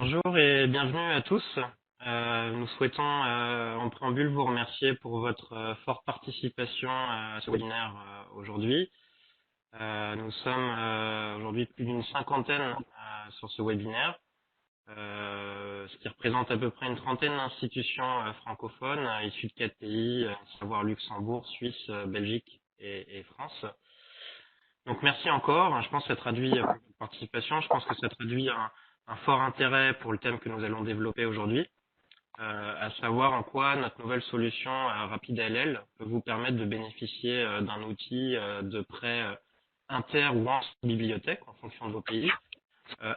Bonjour et bienvenue à tous. Nous souhaitons en préambule vous remercier pour votre forte participation à ce webinaire aujourd'hui. Nous sommes aujourd'hui plus d'une cinquantaine sur ce webinaire, ce qui représente à peu près une trentaine d'institutions francophones issues de 4 pays, à savoir Luxembourg, Suisse, Belgique et France. Donc merci encore. Je pense que ça traduit pour votre participation. Je pense que ça traduit un fort intérêt pour le thème que nous allons développer aujourd'hui, à savoir en quoi notre nouvelle solution RapidALL peut vous permettre de bénéficier d'un outil de prêt inter ou en bibliothèque en fonction de vos pays,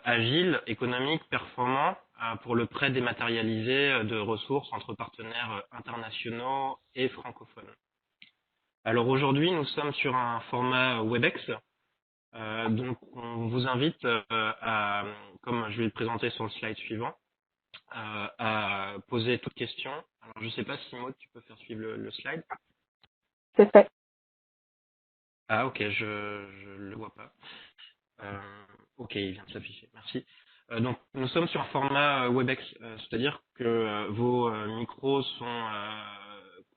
agile, économique, performant pour le prêt dématérialisé de ressources entre partenaires internationaux et francophones. Alors aujourd'hui, nous sommes sur un format WebEx. Donc, on vous invite à, comme je vais le présenter sur le slide suivant, à poser toutes questions. Alors, je ne sais pas si Maud, tu peux faire suivre le slide. C'est fait. Ah, ok, je le vois pas. Ok, il vient de s'afficher. Merci. Donc, nous sommes sur un format WebEx, c'est-à-dire que vos micros sont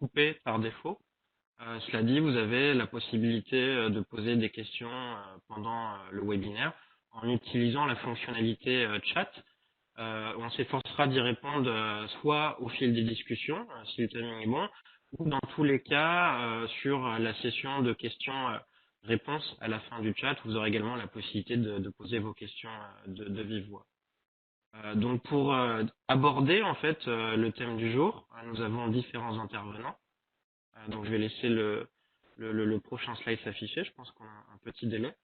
coupés par défaut. Cela dit, vous avez la possibilité de poser des questions pendant le webinaire en utilisant la fonctionnalité chat. On s'efforcera d'y répondre soit au fil des discussions, si le timing est bon, ou dans tous les cas sur la session de questions-réponses à la fin du chat. Vous aurez également la possibilité de poser vos questions de vive voix. Donc pour aborder en fait le thème du jour, nous avons différents intervenants. Donc je vais laisser le prochain slide s'afficher, je pense qu'on a un petit délai.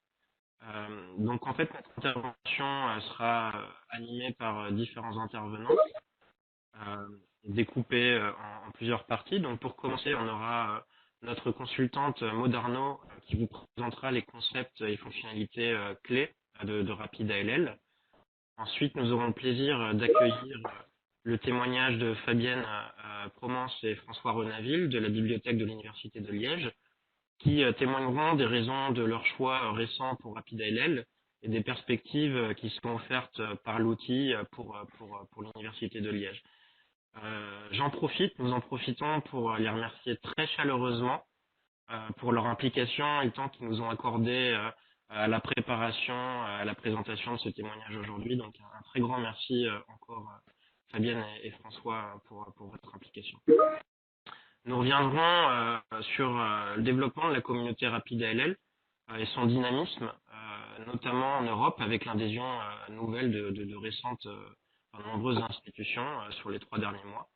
Donc en fait notre intervention sera animée par différents intervenants, découpés en plusieurs parties. Donc pour commencer, on aura notre consultante Maud Arnaud qui vous présentera les concepts et fonctionnalités clés de RapidALL. Ensuite, nous aurons le plaisir d'accueillir le témoignage de Fabienne Promance et François Renaville de la bibliothèque de l'Université de Liège, qui témoigneront des raisons de leur choix récent pour RapidALL et des perspectives qui sont offertes par l'outil pour l'Université de Liège. Nous en profitons pour les remercier très chaleureusement pour leur implication et le temps qu'ils nous ont accordé à la préparation, à la présentation de ce témoignage aujourd'hui. Donc un très grand merci encore Fabienne et François pour votre implication. Nous reviendrons sur le développement de la communauté RapidALL et son dynamisme, notamment en Europe avec l'adhésion nouvelle de récentes, nombreuses institutions sur les 3 derniers mois,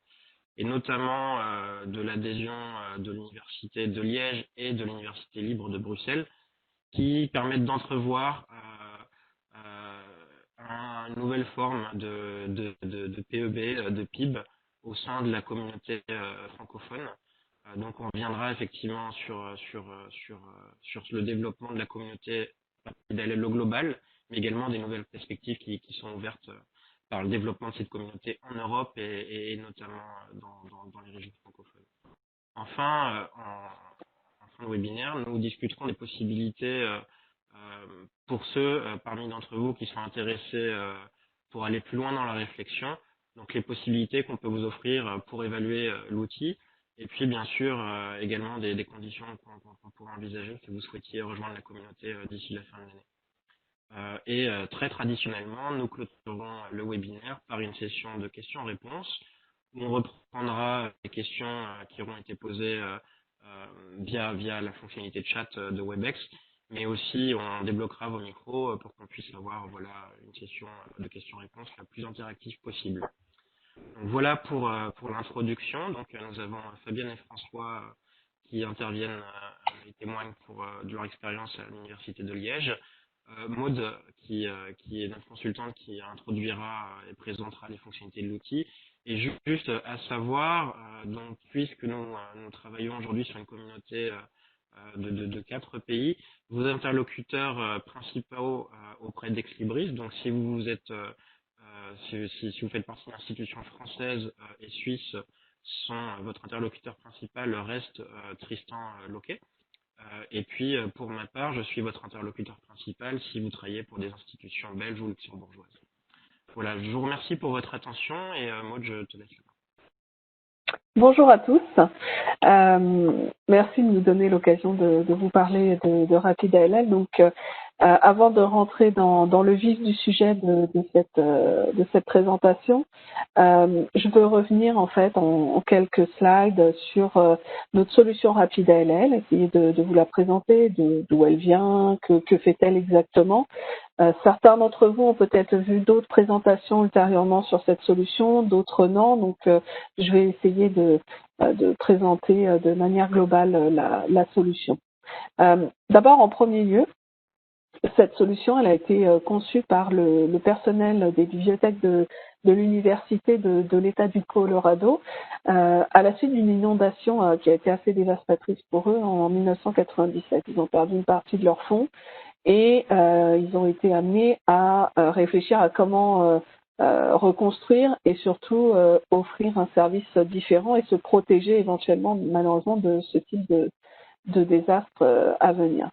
et notamment de l'adhésion de l'Université de Liège et de l'Université libre de Bruxelles, qui permettent d'entrevoir une nouvelle forme de PEB, de PIB, au sein de la communauté francophone. Donc on reviendra effectivement sur le développement de la communauté RapidALL au global, mais également des nouvelles perspectives qui sont ouvertes par le développement de cette communauté en Europe et notamment dans les régions francophones. Enfin, en fin de webinaire, nous discuterons des possibilités pour ceux parmi d'entre vous qui sont intéressés pour aller plus loin dans la réflexion, donc les possibilités qu'on peut vous offrir pour évaluer l'outil, et puis bien sûr également des conditions qu'on pourrait envisager si vous souhaitiez rejoindre la communauté d'ici la fin de l'année. Très traditionnellement, nous clôturerons le webinaire par une session de questions-réponses où on reprendra les questions qui auront été posées via la fonctionnalité de chat de WebEx, mais aussi on débloquera vos micros pour qu'on puisse avoir une session de questions-réponses la plus interactive possible. Donc, voilà pour l'introduction. Donc nous avons Fabienne et François qui interviennent et témoignent de leur expérience à l'Université de Liège. Maud, qui est notre consultante, qui introduira et présentera les fonctionnalités de l'outil. Et juste à savoir, donc, puisque nous travaillons aujourd'hui sur une communauté de 4 pays, vos interlocuteurs principaux auprès d'Exlibris, donc si vous êtes si vous faites partie d'institutions françaises et suisses, sont votre interlocuteur principal reste Tristan Loquet. Et puis, pour ma part, je suis votre interlocuteur principal si vous travaillez pour des institutions belges ou luxembourgeoises. Voilà, je vous remercie pour votre attention et Maud, je te laisse. Bonjour à tous. Merci de nous donner l'occasion de vous parler de RapidALL. Donc, avant de rentrer dans le vif du sujet de cette présentation, je veux revenir en fait en quelques slides sur notre solution RapidALL, essayer de vous la présenter, d'où elle vient, que fait-elle exactement. Certains d'entre vous ont peut-être vu d'autres présentations ultérieurement sur cette solution, d'autres non. Donc, je vais essayer de présenter de manière globale la solution. D'abord, en premier lieu, cette solution, elle a été conçue par le personnel des bibliothèques de l'Université de l'État du Colorado à la suite d'une inondation qui a été assez dévastatrice pour eux en 1997. Ils ont perdu une partie de leurs fonds et ils ont été amenés à réfléchir à comment reconstruire et surtout offrir un service différent et se protéger éventuellement malheureusement de ce type de désastre à venir.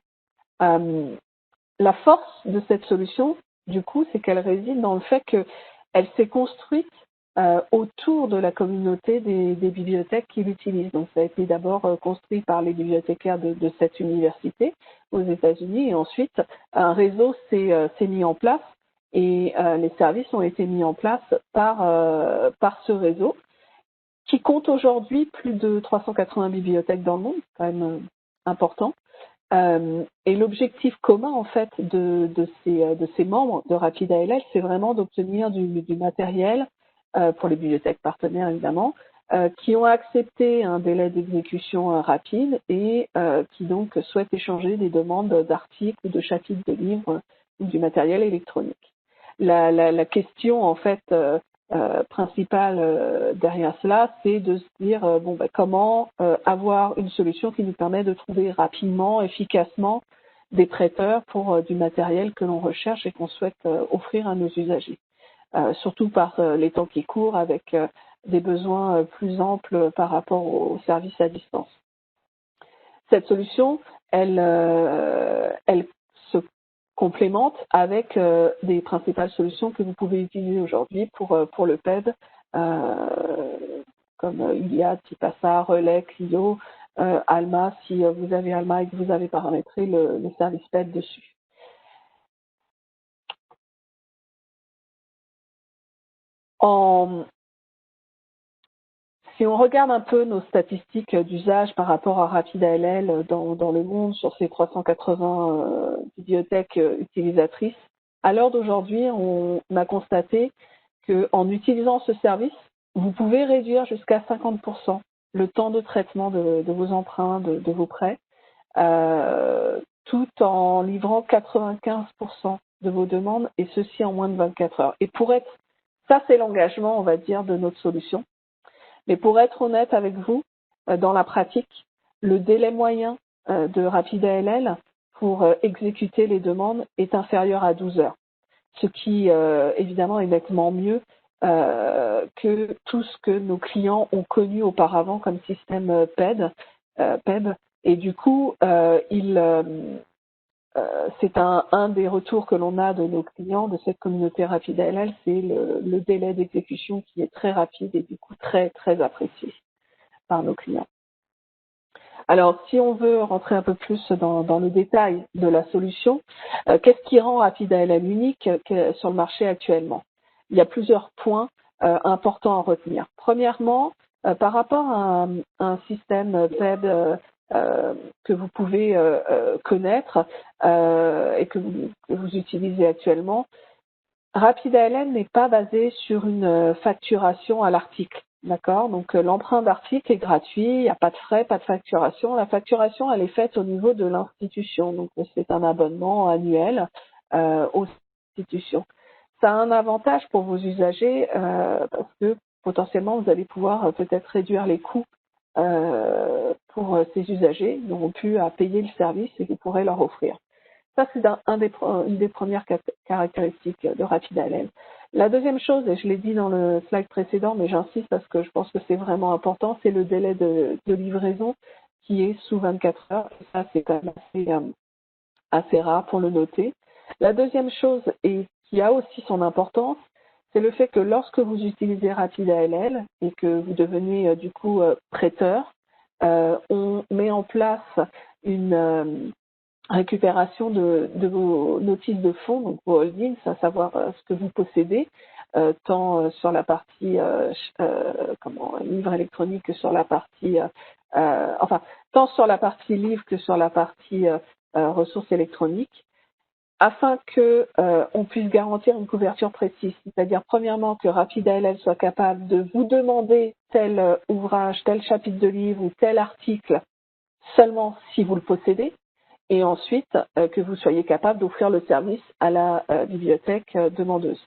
La force de cette solution, du coup, c'est qu'elle réside dans le fait qu'elle s'est construite autour de la communauté des bibliothèques qui l'utilisent. Donc, ça a été d'abord construit par les bibliothécaires de cette université aux États-Unis et ensuite, un réseau s'est mis en place et les services ont été mis en place par ce réseau qui compte aujourd'hui plus de 380 bibliothèques dans le monde, c'est quand même important. Et l'objectif commun en fait de ces membres de RapidALL, c'est vraiment d'obtenir du matériel pour les bibliothèques partenaires évidemment, qui ont accepté un délai d'exécution rapide et qui donc souhaitent échanger des demandes d'articles ou de chapitres de livres ou du matériel électronique. La question en fait principale derrière cela, c'est de se dire comment avoir une solution qui nous permet de trouver rapidement, efficacement des prêteurs pour du matériel que l'on recherche et qu'on souhaite offrir à nos usagers. Surtout par les temps qui courent avec des besoins plus amples par rapport aux services à distance. Cette solution, elle se complémente avec des principales solutions que vous pouvez utiliser aujourd'hui pour le PED, comme Iliad, Tipasa, Relais, Clio, Alma, si vous avez Alma et que vous avez paramétré le service PED dessus. Si on regarde un peu nos statistiques d'usage par rapport à RapidALL dans le monde sur ces 380 bibliothèques utilisatrices, à l'heure d'aujourd'hui, on a constaté qu'en utilisant ce service, vous pouvez réduire jusqu'à 50% le temps de traitement de vos emprunts, de vos prêts, tout en livrant 95% de vos demandes, et ceci en moins de 24 heures. Et ça c'est l'engagement, on va dire, de notre solution. Mais pour être honnête avec vous, dans la pratique, le délai moyen de RapidALL pour exécuter les demandes est inférieur à 12 heures, ce qui évidemment est nettement mieux que tout ce que nos clients ont connu auparavant comme système PEB. Et du coup, c'est un des retours que l'on a de nos clients de cette communauté RapidALL, c'est le délai d'exécution qui est très rapide et du coup très très apprécié par nos clients. Alors, si on veut rentrer un peu plus dans le détail de la solution, qu'est-ce qui rend RapidALL unique sur le marché actuellement? Il y a plusieurs points importants à retenir. Premièrement, par rapport à un système web que vous pouvez connaître et que vous utilisez actuellement, RapidALL n'est pas basé sur une facturation à l'article. D'accord? Donc l'emprunt d'article est gratuit, il n'y a pas de frais, pas de facturation. La facturation, elle est faite au niveau de l'institution. Donc c'est un abonnement annuel aux institutions. Ça a un avantage pour vos usagers parce que potentiellement vous allez pouvoir peut-être réduire les coûts pour ces usagers. Ils n'auront plus à payer le service et vous pourrez leur offrir. Ça, c'est une des premières caractéristiques de RapidALL. La deuxième chose, et je l'ai dit dans le slide précédent, mais j'insiste parce que je pense que c'est vraiment important, c'est le délai de livraison qui est sous 24 heures. Et ça, c'est quand même assez rare pour le noter. La deuxième chose, et qui a aussi son importance, c'est le fait que lorsque vous utilisez RapidALL et que vous devenez du coup prêteur, on met en place une récupération de vos notices de fonds, donc vos holdings, à savoir ce que vous possédez, tant sur la partie livre électronique que sur la partie tant sur la partie livre que sur la partie ressources électroniques, afin que on puisse garantir une couverture précise, c'est-à-dire premièrement que RapidALL soit capable de vous demander tel ouvrage, tel chapitre de livre ou tel article seulement si vous le possédez, et ensuite que vous soyez capable d'offrir le service à la bibliothèque demandeuse.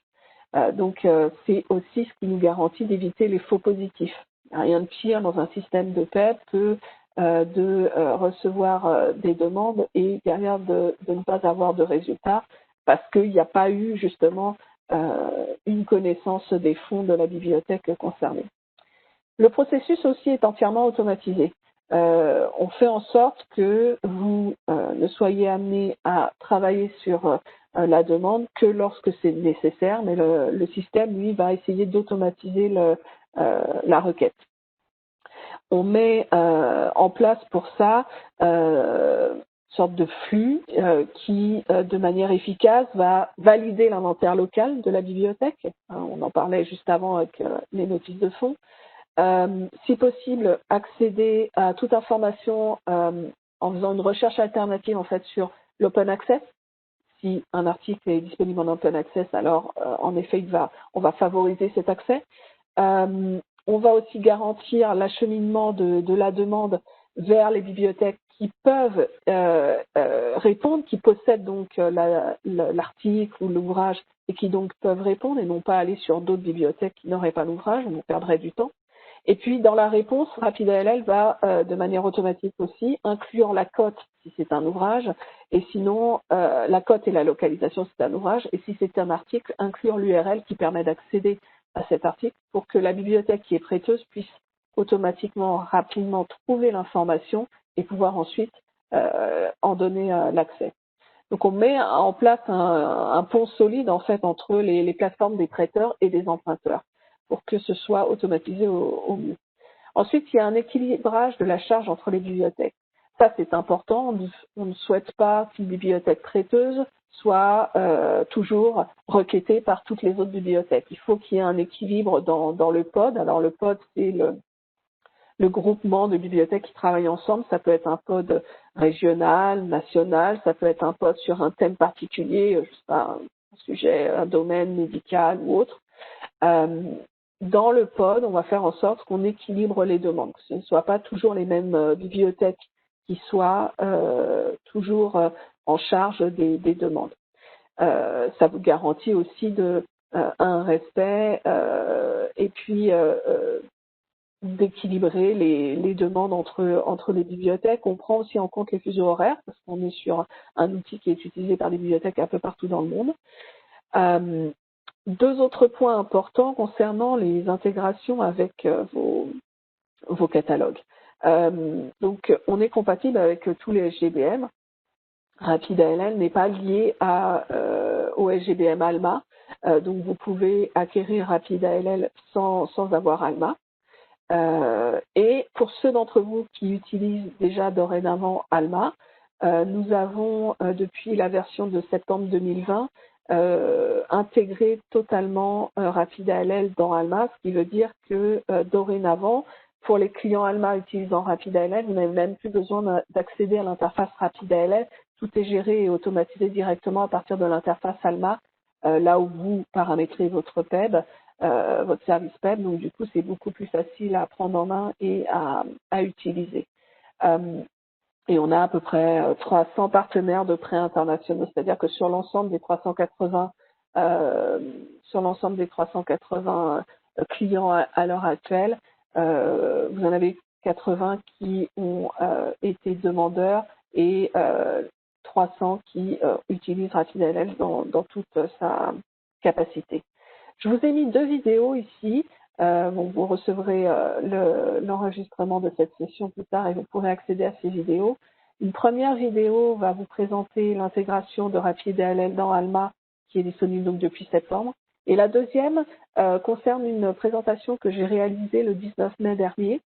Donc c'est aussi ce qui nous garantit d'éviter les faux positifs. Rien de pire dans un système de PEP que de recevoir des demandes et derrière de ne pas avoir de résultats parce qu'il n'y a pas eu justement une connaissance des fonds de la bibliothèque concernée. Le processus aussi est entièrement automatisé. On fait en sorte que vous ne soyez amené à travailler sur la demande que lorsque c'est nécessaire, mais le système, lui, va essayer d'automatiser la requête. On met en place pour ça une sorte de flux qui, de manière efficace, va valider l'inventaire local de la bibliothèque. On en parlait juste avant avec les notices de fonds. Si possible, accéder à toute information en faisant une recherche alternative en fait sur l'open access. Si un article est disponible en open access, alors en effet, on va favoriser cet accès. On va aussi garantir l'acheminement de la demande vers les bibliothèques qui peuvent répondre, qui possèdent donc l'article ou l'ouvrage et qui donc peuvent répondre et non pas aller sur d'autres bibliothèques qui n'auraient pas l'ouvrage, on perdrait du temps. Et puis, dans la réponse, RapidALL va, de manière automatique aussi, inclure la cote si c'est un ouvrage, et sinon, la cote et la localisation si c'est un ouvrage, et si c'est un article, inclure l'URL qui permet d'accéder à cet article pour que la bibliothèque qui est prêteuse puisse automatiquement, rapidement trouver l'information et pouvoir ensuite en donner l'accès. Donc, on met en place un pont solide, en fait, entre les plateformes des prêteurs et des emprunteurs, pour que ce soit automatisé au mieux. Ensuite, il y a un équilibrage de la charge entre les bibliothèques. Ça, c'est important. On ne souhaite pas qu'une bibliothèque prêteuse soit toujours requêtée par toutes les autres bibliothèques. Il faut qu'il y ait un équilibre dans le pod. Alors, le pod, c'est le groupement de bibliothèques qui travaillent ensemble. Ça peut être un pod régional, national, ça peut être un pod sur un thème particulier, je sais pas, un sujet, un domaine médical ou autre. Dans le pod, on va faire en sorte qu'on équilibre les demandes, que ce ne soient pas toujours les mêmes bibliothèques qui soient toujours en charge des demandes. Ça vous garantit aussi un respect et puis d'équilibrer les demandes entre les bibliothèques. On prend aussi en compte les fuseaux horaires parce qu'on est sur un outil qui est utilisé par des bibliothèques un peu partout dans le monde. Deux autres points importants concernant les intégrations avec vos catalogues. Donc, on est compatible avec tous les SGBM. RapidALL n'est pas lié au SGBM Alma, donc vous pouvez acquérir RapidALL sans avoir Alma. Et pour ceux d'entre vous qui utilisent déjà dorénavant Alma, nous avons depuis la version de septembre 2020 intégré totalement RapidALL dans Alma, ce qui veut dire que dorénavant, pour les clients Alma utilisant RapidALL, vous n'avez même plus besoin d'accéder à l'interface RapidALL. Tout est géré et automatisé directement à partir de l'interface Alma, là où vous paramétrez votre PEB, votre service PEB. Donc du coup, c'est beaucoup plus facile à prendre en main et à utiliser. Et on a à peu près 300 partenaires de prêts internationaux, c'est-à-dire que sur l'ensemble des 380 clients à l'heure actuelle, vous en avez 80 qui ont été demandeurs et 300 qui utilisent RapidALL dans toute sa capacité. Je vous ai mis deux vidéos ici. Vous recevrez l'enregistrement de cette session plus tard et vous pourrez accéder à ces vidéos. Une première vidéo va vous présenter l'intégration de RapidALL dans Alma qui est disponible donc depuis septembre. Et la deuxième concerne une présentation que j'ai réalisée le 19 mai dernier,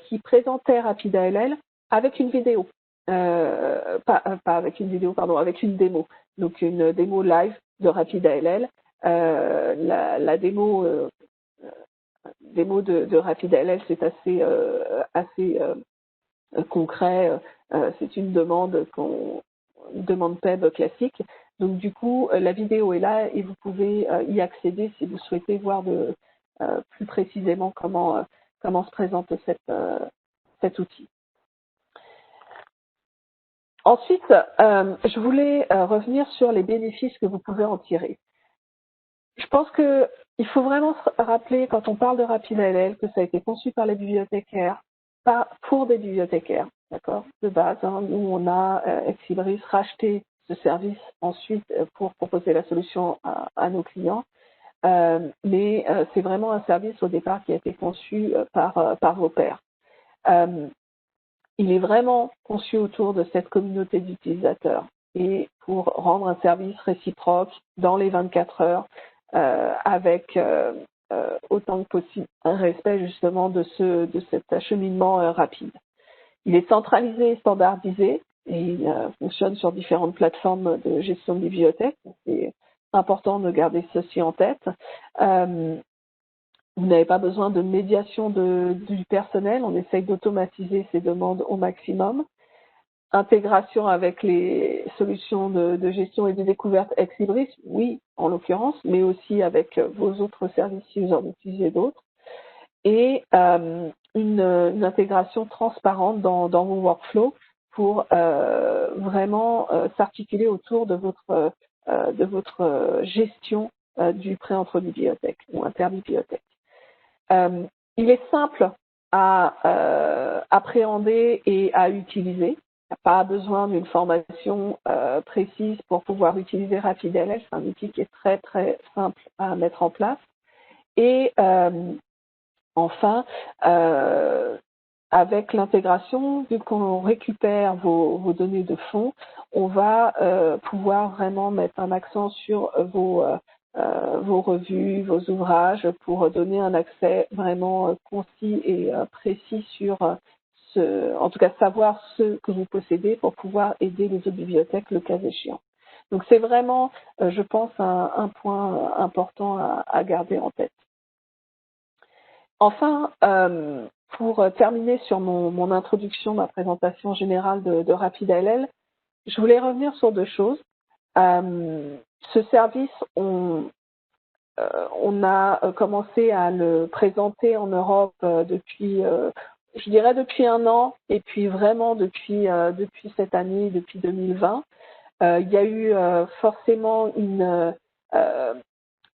qui présentait RapidALL avec une vidéo. Pas avec une vidéo, pardon, avec une démo. Donc une démo live de RapidALL. La démo de RapidALL, c'est assez concret. C'est une demande PEB classique. Donc du coup, la vidéo est là et vous pouvez y accéder si vous souhaitez voir plus précisément comment se présente cet outil. Ensuite, je voulais revenir sur les bénéfices que vous pouvez en tirer. Je pense qu'il faut vraiment se rappeler, quand on parle de RapidALL, que ça a été conçu par les bibliothécaires, pas pour des bibliothécaires, d'accord, de base. Nous, on a Exibris racheté ce service ensuite pour proposer la solution à nos clients. Mais c'est vraiment un service au départ qui a été conçu par vos pairs. Il est vraiment conçu autour de cette communauté d'utilisateurs et pour rendre un service réciproque dans les 24 heures avec autant que possible un respect justement de cet acheminement rapide. Il est centralisé et standardisé et il fonctionne sur différentes plateformes de gestion de bibliothèque. C'est important de garder ceci en tête. Vous n'avez pas besoin de médiation du personnel. On essaye d'automatiser ces demandes au maximum. Intégration avec les solutions de gestion et de découverte Exibris, oui, en l'occurrence, mais aussi avec vos autres services si vous en utilisez d'autres. Et une intégration transparente dans vos workflows pour vraiment s'articuler autour de votre gestion du pré-entre bibliothèque ou interbibliothèque. Il est simple à appréhender et à utiliser. Il n'y a pas besoin d'une formation précise pour pouvoir utiliser RapidALL. C'est un outil qui est très très simple à mettre en place. Et enfin, avec l'intégration, vu qu'on récupère vos données de fond, on va pouvoir vraiment mettre un accent sur vos revues, vos ouvrages, pour donner un accès vraiment concis et précis sur en tout cas savoir ce que vous possédez pour pouvoir aider les autres bibliothèques le cas échéant. Donc c'est vraiment, je pense, un point important à garder en tête. Enfin, pour terminer sur mon introduction, ma présentation générale de RapidALL, je voulais revenir sur deux choses. Ce service, on a commencé à le présenter en Europe depuis, je dirais depuis 1 an, et puis vraiment depuis cette année, depuis 2020. Il y a eu forcément une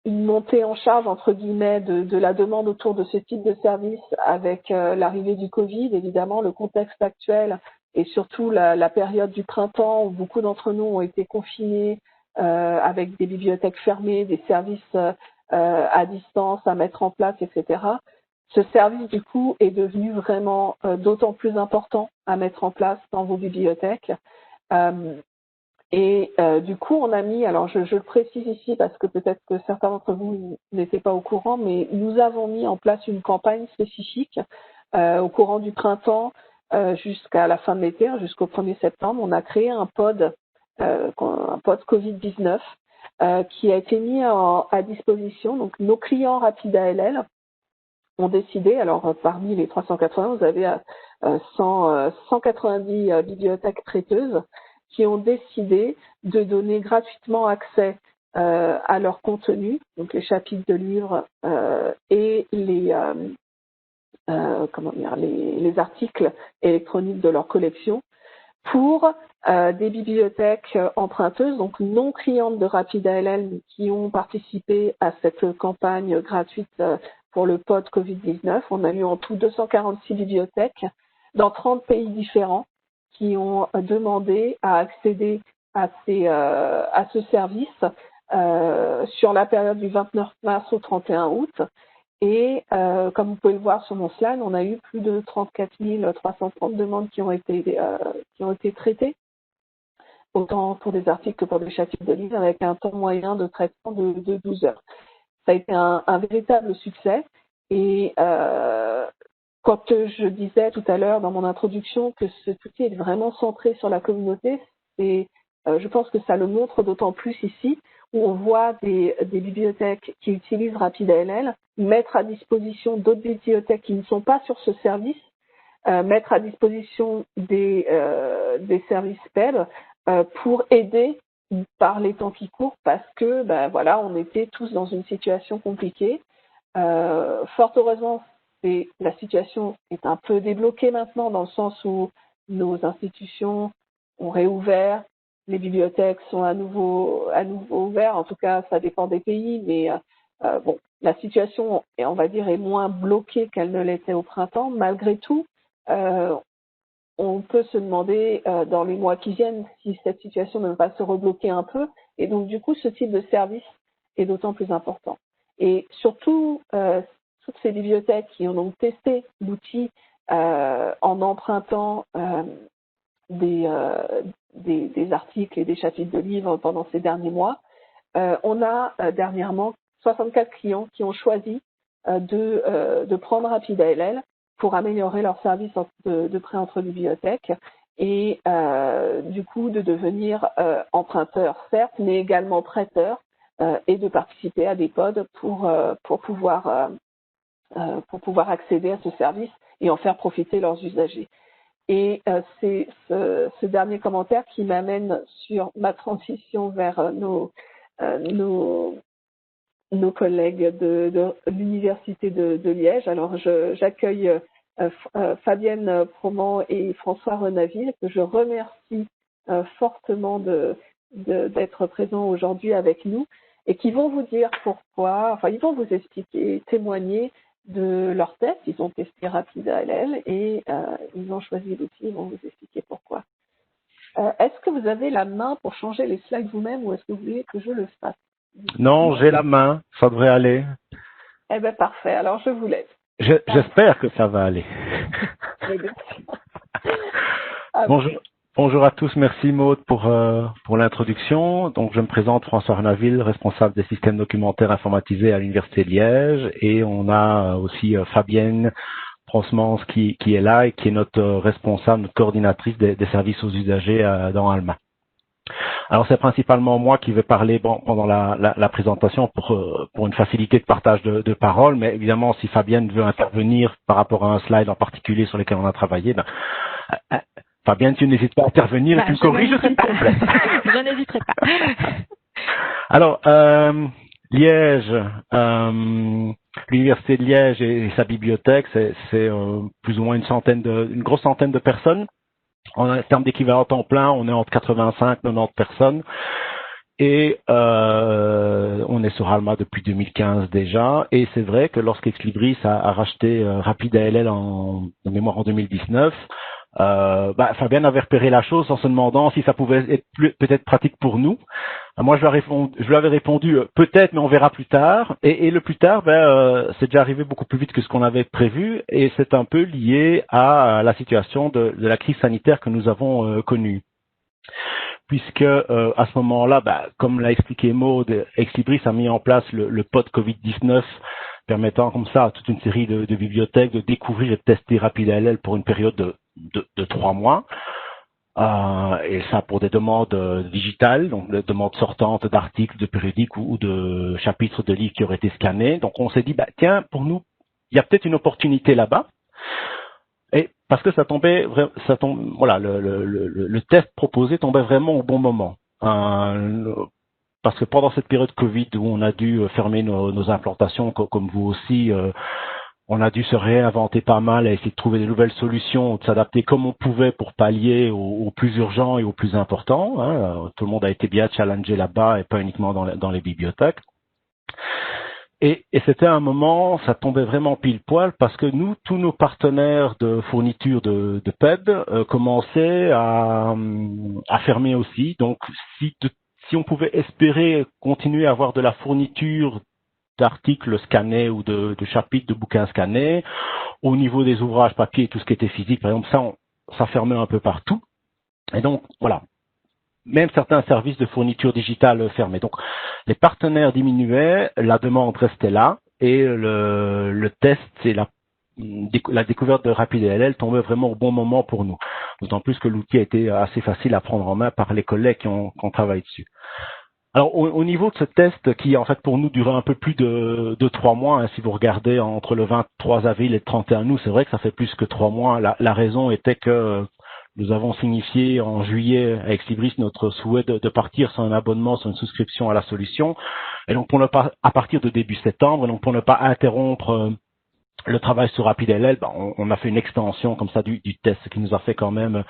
montée en charge, entre guillemets, de la demande autour de ce type de service avec l'arrivée du Covid, évidemment, le contexte actuel et surtout la période du printemps où beaucoup d'entre nous ont été confinés avec des bibliothèques fermées, des services à distance à mettre en place, etc. Ce service, du coup, est devenu vraiment d'autant plus important à mettre en place dans vos bibliothèques. Et du coup, on a mis, alors je le précise ici parce que peut-être que certains d'entre vous n'étaient pas au courant, mais nous avons mis en place une campagne spécifique au courant du printemps jusqu'à la fin de l'été, jusqu'au 1er septembre. On a créé un pod Covid-19 qui a été mis à disposition. Donc, nos clients RapidALL ont décidé, alors parmi les 380, vous avez 190 bibliothèques prêteuses qui ont décidé de donner gratuitement accès à leur contenu, donc les chapitres de livres et les articles électroniques de leur collection pour des bibliothèques emprunteuses, donc non clientes de RapidALL, qui ont participé à cette campagne gratuite pour le pod Covid-19. On a eu en tout 246 bibliothèques dans 30 pays différents qui ont demandé à accéder à ce service sur la période du 29 mars au 31 août. Et comme vous pouvez le voir sur mon slide, on a eu plus de 34 330 demandes qui ont été traitées, autant pour des articles que pour des chapitres de livres, avec un temps moyen de traitement de 12 heures. ça a été un véritable succès. Et quand je disais tout à l'heure dans mon introduction que cet outil est vraiment centré sur la communauté, je pense que ça le montre d'autant plus ici, où on voit des bibliothèques qui utilisent RapidALL mettre à disposition d'autres bibliothèques qui ne sont pas sur ce service, mettre à disposition des services PEB pour aider par les temps qui courent, parce que voilà, on était tous dans une situation compliquée. Fort heureusement, la situation est un peu débloquée maintenant, dans le sens où nos institutions ont réouvert, les bibliothèques sont à nouveau ouvertes. En tout cas, ça dépend des pays, mais bon, la situation, on va dire, est moins bloquée qu'elle ne l'était au printemps. Malgré tout, on peut se demander dans les mois qui viennent si cette situation ne va pas se rebloquer un peu. Et donc, du coup, ce type de service est d'autant plus important. Et surtout, toutes ces bibliothèques qui ont donc testé l'outil en empruntant des articles et des chapitres de livres pendant ces derniers mois, on a dernièrement 64 clients qui ont choisi de prendre RapidALL pour améliorer leur service de prêt entre bibliothèques et du coup de devenir emprunteurs, certes, mais également prêteurs et de participer à des pods pour pouvoir accéder à ce service et en faire profiter leurs usagers. Et c'est ce dernier commentaire qui m'amène sur ma transition vers nos collègues de l'Université de Liège. Alors, j'accueille Fabienne Froment et François Renaville, que je remercie fortement d'être présents aujourd'hui avec nous, et qui vont vous dire pourquoi, enfin, ils vont vous expliquer, témoigner de leur test. Ils ont testé RapidALL et ils ont choisi l'outil, ils vont vous expliquer pourquoi. Est-ce que vous avez la main pour changer les slides vous-même, ou est-ce que vous voulez que je le fasse? Non, j'ai la main, ça devrait aller. Eh bien, parfait, alors je vous laisse. J'espère que ça va aller. Bonjour à tous, merci Maud pour l'introduction. Donc je me présente, François Renaville, responsable des systèmes documentaires informatisés à l'Université de Liège, et on a aussi Fabienne Prosmans qui est là et qui est notre responsable, notre coordinatrice des services aux usagers dans Alma. Alors c'est principalement moi qui vais parler pendant la présentation pour une facilité de partage de parole, mais évidemment si Fabienne veut intervenir par rapport à un slide en particulier sur lequel on a travaillé, Fabienne, tu n'hésites pas à intervenir, tu me corriges, s'il te plaît. Je n'hésiterai pas. Alors, Liège, l'Université de Liège et sa bibliothèque, c'est plus ou moins une grosse centaine de personnes. En termes d'équivalent temps plein, on est entre 85 et 90 personnes. Et on est sur Alma depuis 2015 déjà. Et c'est vrai que lorsqu'Exlibris a racheté RapidALL de mémoire en 2019, Fabienne avait repéré la chose en se demandant si ça pouvait être peut-être pratique pour nous. Moi, je lui avais répondu peut-être, mais on verra plus tard. Et le plus tard, c'est déjà arrivé beaucoup plus vite que ce qu'on avait prévu, et c'est un peu lié à la situation de la crise sanitaire que nous avons connue. Puisque à ce moment-là, comme l'a expliqué Maud, Exlibris a mis en place le pod Covid-19, permettant comme ça à toute une série de bibliothèques de découvrir et de tester RapidALL pour une période de 3 mois. Et ça pour des demandes digitales, donc des demandes sortantes d'articles, de périodiques ou de chapitres de livres qui auraient été scannés. Donc on s'est dit, tiens, pour nous, il y a peut-être une opportunité là-bas. Et parce que voilà, le test proposé tombait vraiment au bon moment. Parce que pendant cette période Covid où on a dû fermer nos implantations, comme vous aussi, on a dû se réinventer pas mal et essayer de trouver des nouvelles solutions, de s'adapter comme on pouvait pour pallier aux plus urgents et aux plus importants. Hein. Tout le monde a été bien challengé là-bas et pas uniquement dans les bibliothèques. Et c'était un moment, ça tombait vraiment pile poil parce que nous, tous nos partenaires de fourniture de PEB commençaient à fermer aussi. Donc, si on pouvait espérer continuer à avoir de la fourniture d'articles scannés ou de chapitres de bouquins scannés, au niveau des ouvrages papier et tout ce qui était physique, par exemple, ça fermait un peu partout. Et donc, voilà. même certains services de fourniture digitale fermés. Donc, les partenaires diminuaient, la demande restait là, et le test et la découverte de RapidDLL tombait vraiment au bon moment pour nous. D'autant plus que l'outil a été assez facile à prendre en main par les collègues qui ont travaillé dessus. Alors, au niveau de ce test qui, en fait, pour nous, durait un peu plus de 3 mois, hein, si vous regardez entre le 23 avril et le 31 août, c'est vrai que ça fait plus que 3 mois. La raison était que nous avons signifié en juillet avec Cybris notre souhait de partir sur un abonnement, sur une souscription à la solution. Et donc, à partir de début septembre, et donc pour ne pas interrompre le travail sur RapidDLL, on a fait une extension comme ça du test, ce qui nous a fait quand même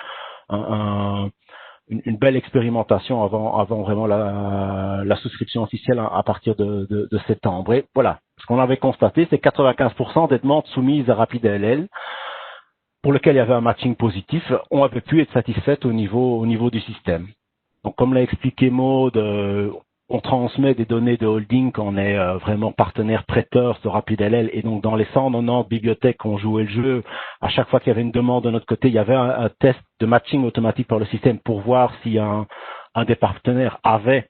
une belle expérimentation avant vraiment la souscription officielle à partir de septembre. Et voilà, ce qu'on avait constaté, c'est 95% des demandes soumises à RapidDLL, pour lesquelles il y avait un matching positif, ont avait pu être satisfaites au niveau du système. Donc, comme l'a expliqué Maud, on transmet des données de holding quand on est vraiment partenaire prêteur sur RapidDLL, et donc dans les 190 bibliothèques qu'on jouait le jeu, à chaque fois qu'il y avait une demande de notre côté, il y avait un test de matching automatique par le système pour voir si un des partenaires avait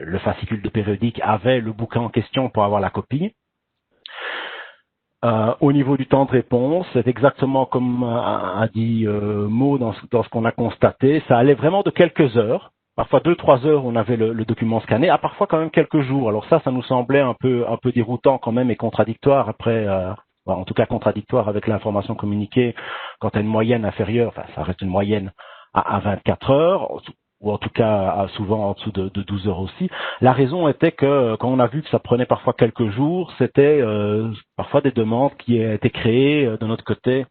le fascicule de périodique, avait le bouquin en question pour avoir la copie. Au niveau du temps de réponse, c'est exactement comme a dit Maud dans ce qu'on a constaté. Ça allait vraiment de quelques heures. Parfois 2-3 heures, on avait le document scanné, à parfois quand même quelques jours. Alors ça nous semblait un peu déroutant quand même et contradictoire après, en tout cas contradictoire avec l'information communiquée quand à une moyenne inférieure, enfin ça reste une moyenne à 24 heures, ou en tout cas souvent en dessous de 12 heures aussi. La raison était que quand on a vu que ça prenait parfois quelques jours, c'était parfois des demandes qui étaient créées de notre côté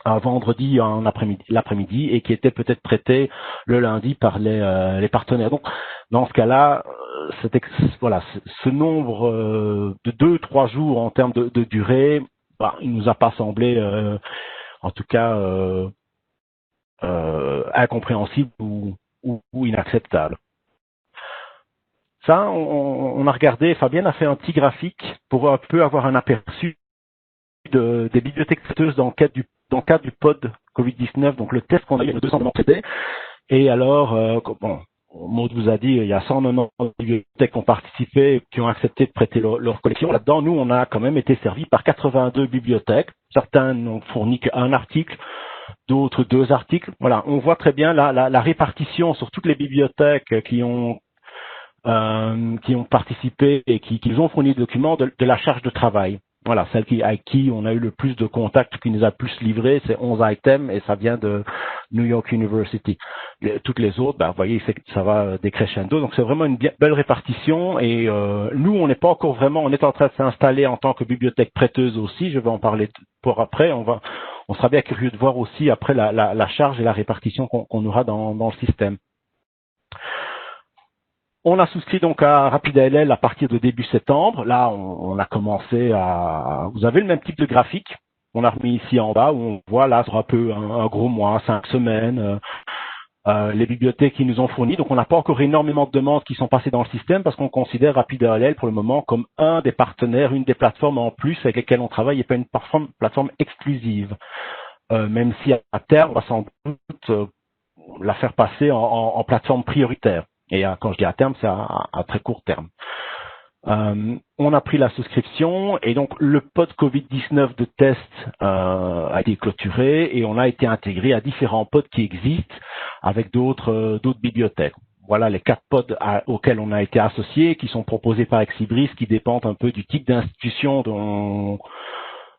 un vendredi en l'après-midi et qui étaient peut-être traitées le lundi par les partenaires. Donc dans ce cas-là, ce nombre de 2-3 jours en termes de durée, il nous a pas semblé en tout cas incompréhensible ou inacceptable. Ça, on a regardé, Fabienne a fait un petit graphique pour un peu avoir un aperçu des bibliothèques traiteuses dans le cadre du pod Covid-19, donc le test qu'on a eu le 200 traités. Et alors, Maud vous a dit, il y a 190 bibliothèques qui ont participé, qui ont accepté de prêter leur collection. Là-dedans, nous, on a quand même été servis par 82 bibliothèques. Certains n'ont fourni qu'un article, d'autres 2 articles. Voilà, on voit très bien la répartition sur toutes les bibliothèques qui ont participé et qui ont fourni des documents de la charge de travail. Voilà, celle avec qui on a eu le plus de contacts, qui nous a plus livré, c'est 11 items et ça vient de New York University. Toutes les autres, vous voyez, ça va décrescendo. Donc c'est vraiment une belle répartition et nous, on n'est pas encore vraiment, on est en train de s'installer en tant que bibliothèque prêteuse aussi. Je vais en parler pour après. On sera bien curieux de voir aussi après la charge et la répartition qu'on aura dans le système. On a souscrit donc à RapidDLL à partir de début septembre. Là, on a commencé à... Vous avez le même type de graphique. On a remis ici en bas où on voit là sur un peu un gros mois, 5 semaines, les bibliothèques qui nous ont fourni. Donc, on n'a pas encore énormément de demandes qui sont passées dans le système parce qu'on considère RapidDLL pour le moment comme un des partenaires, une des plateformes en plus avec lesquelles on travaille et pas une plateforme exclusive. Même si à terme, on va sans doute la faire passer en plateforme prioritaire. Et quand je dis à terme, c'est à très court terme. On a pris la souscription et donc le pod Covid-19 de test a été clôturé et on a été intégré à différents pods qui existent avec d'autres bibliothèques. Voilà les 4 pods auxquels on a été associés, qui sont proposés par Exibris, qui dépendent un peu du type d'institution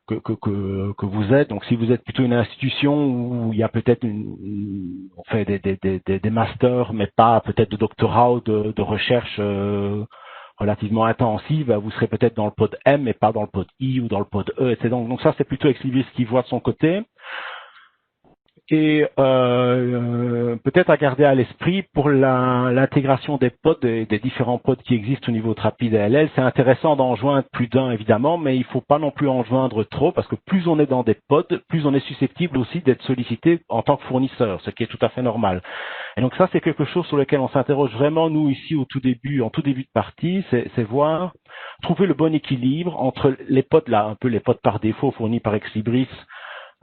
que vous êtes. Donc si vous êtes plutôt une institution où il y a peut-être on fait des masters mais pas peut-être de doctorat ou de recherche relativement intensive, vous serez peut-être dans le pod M mais pas dans le pod I ou dans le pod E, etc. Donc ça c'est plutôt Exibris qui voit de son côté. Et peut-être à garder à l'esprit pour l'intégration des pods, des différents pods qui existent au niveau de RapidDLL, c'est intéressant d'en joindre plus d'un évidemment, mais il ne faut pas non plus en joindre trop parce que plus on est dans des pods, plus on est susceptible aussi d'être sollicité en tant que fournisseur, ce qui est tout à fait normal. Et donc ça c'est quelque chose sur lequel on s'interroge vraiment nous ici en tout début de partie, c'est voir, trouver le bon équilibre entre les pods là, un peu les pods par défaut fournis par Exibris,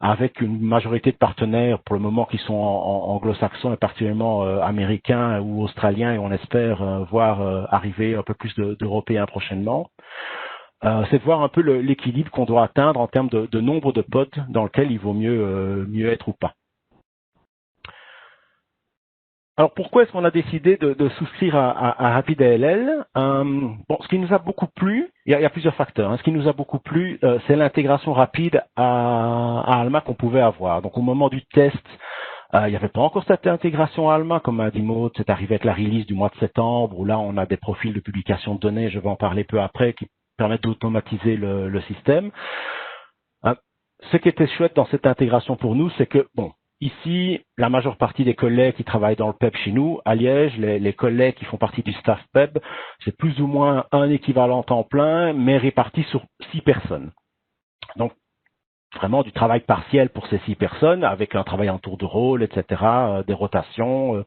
avec une majorité de partenaires pour le moment qui sont anglo-saxons et particulièrement américains ou australiens, et on espère voir arriver un peu plus d'Européens prochainement. C'est de voir un peu l'équilibre qu'on doit atteindre en termes de nombre de pods dans lequel il vaut mieux être ou pas. Alors pourquoi est-ce qu'on a décidé de souscrire à RapidALL? Ce qui nous a beaucoup plu, il y a plusieurs facteurs. Ce qui nous a beaucoup plu, c'est l'intégration rapide à Alma qu'on pouvait avoir. Donc au moment du test, il n'y avait pas encore cette intégration à Alma, comme a dit Maud, c'est arrivé avec la release du mois de septembre, où là on a des profils de publication de données, je vais en parler peu après, qui permettent d'automatiser le système. Ce qui était chouette dans cette intégration pour nous, c'est que, ici, la majeure partie des collègues qui travaillent dans le PEB chez nous, à Liège, les collègues qui font partie du staff PEB, c'est plus ou moins un équivalent temps plein, mais réparti sur 6 personnes. Donc, vraiment du travail partiel pour ces 6 personnes, avec un travail en tour de rôle, etc., des rotations,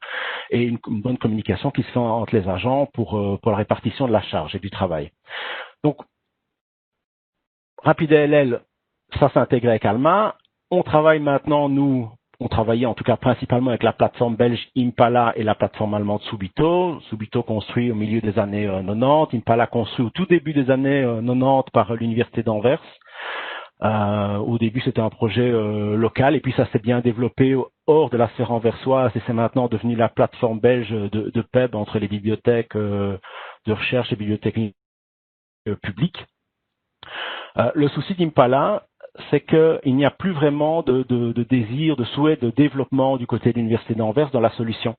et une bonne communication qui se fait entre les agents pour la répartition de la charge et du travail. Donc, RapidALL, ça s'intègre avec Alma. On travaille maintenant, on travaillait en tout cas principalement avec la plateforme belge Impala et la plateforme allemande Subito. Subito construit au milieu des années 90, Impala construit au tout début des années 90 par l'université d'Anvers. Au début, c'était un projet local et puis ça s'est bien développé hors de la sphère anversoise et c'est maintenant devenu la plateforme belge de PEB entre les bibliothèques de recherche et bibliothèques publiques. Le souci d'Impala, c'est qu'il n'y a plus vraiment de désir, de souhait de développement du côté de l'université d'Anvers dans la solution.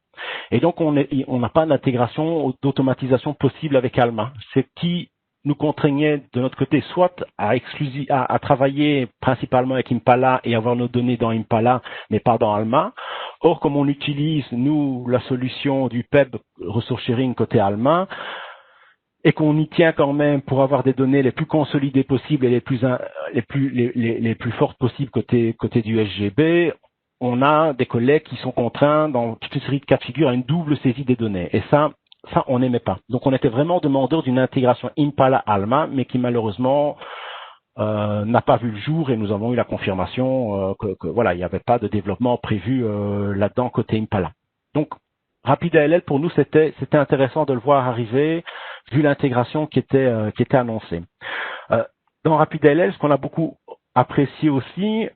Et donc, on n'a pas d'intégration, d'automatisation possible avec Alma. Ce qui nous contraignait de notre côté soit à travailler principalement avec Impala et avoir nos données dans Impala, mais pas dans Alma. Or, comme on utilise, nous, la solution du PEB Resource Sharing côté Alma, et qu'on y tient quand même pour avoir des données les plus consolidées possibles et les plus fortes possibles côté du SGB, on a des collègues qui sont contraints dans toute une série de cas de figure à une double saisie des données. Et ça on n'aimait pas. Donc on était vraiment demandeur d'une intégration Impala-Alma, mais qui malheureusement n'a pas vu le jour et nous avons eu la confirmation que voilà, il n'y avait pas de développement prévu là-dedans côté Impala. Donc RapidALL, pour nous, c'était intéressant de le voir arriver, vu l'intégration qui était annoncée. Dans RapidALL, ce qu'on a beaucoup apprécié aussi,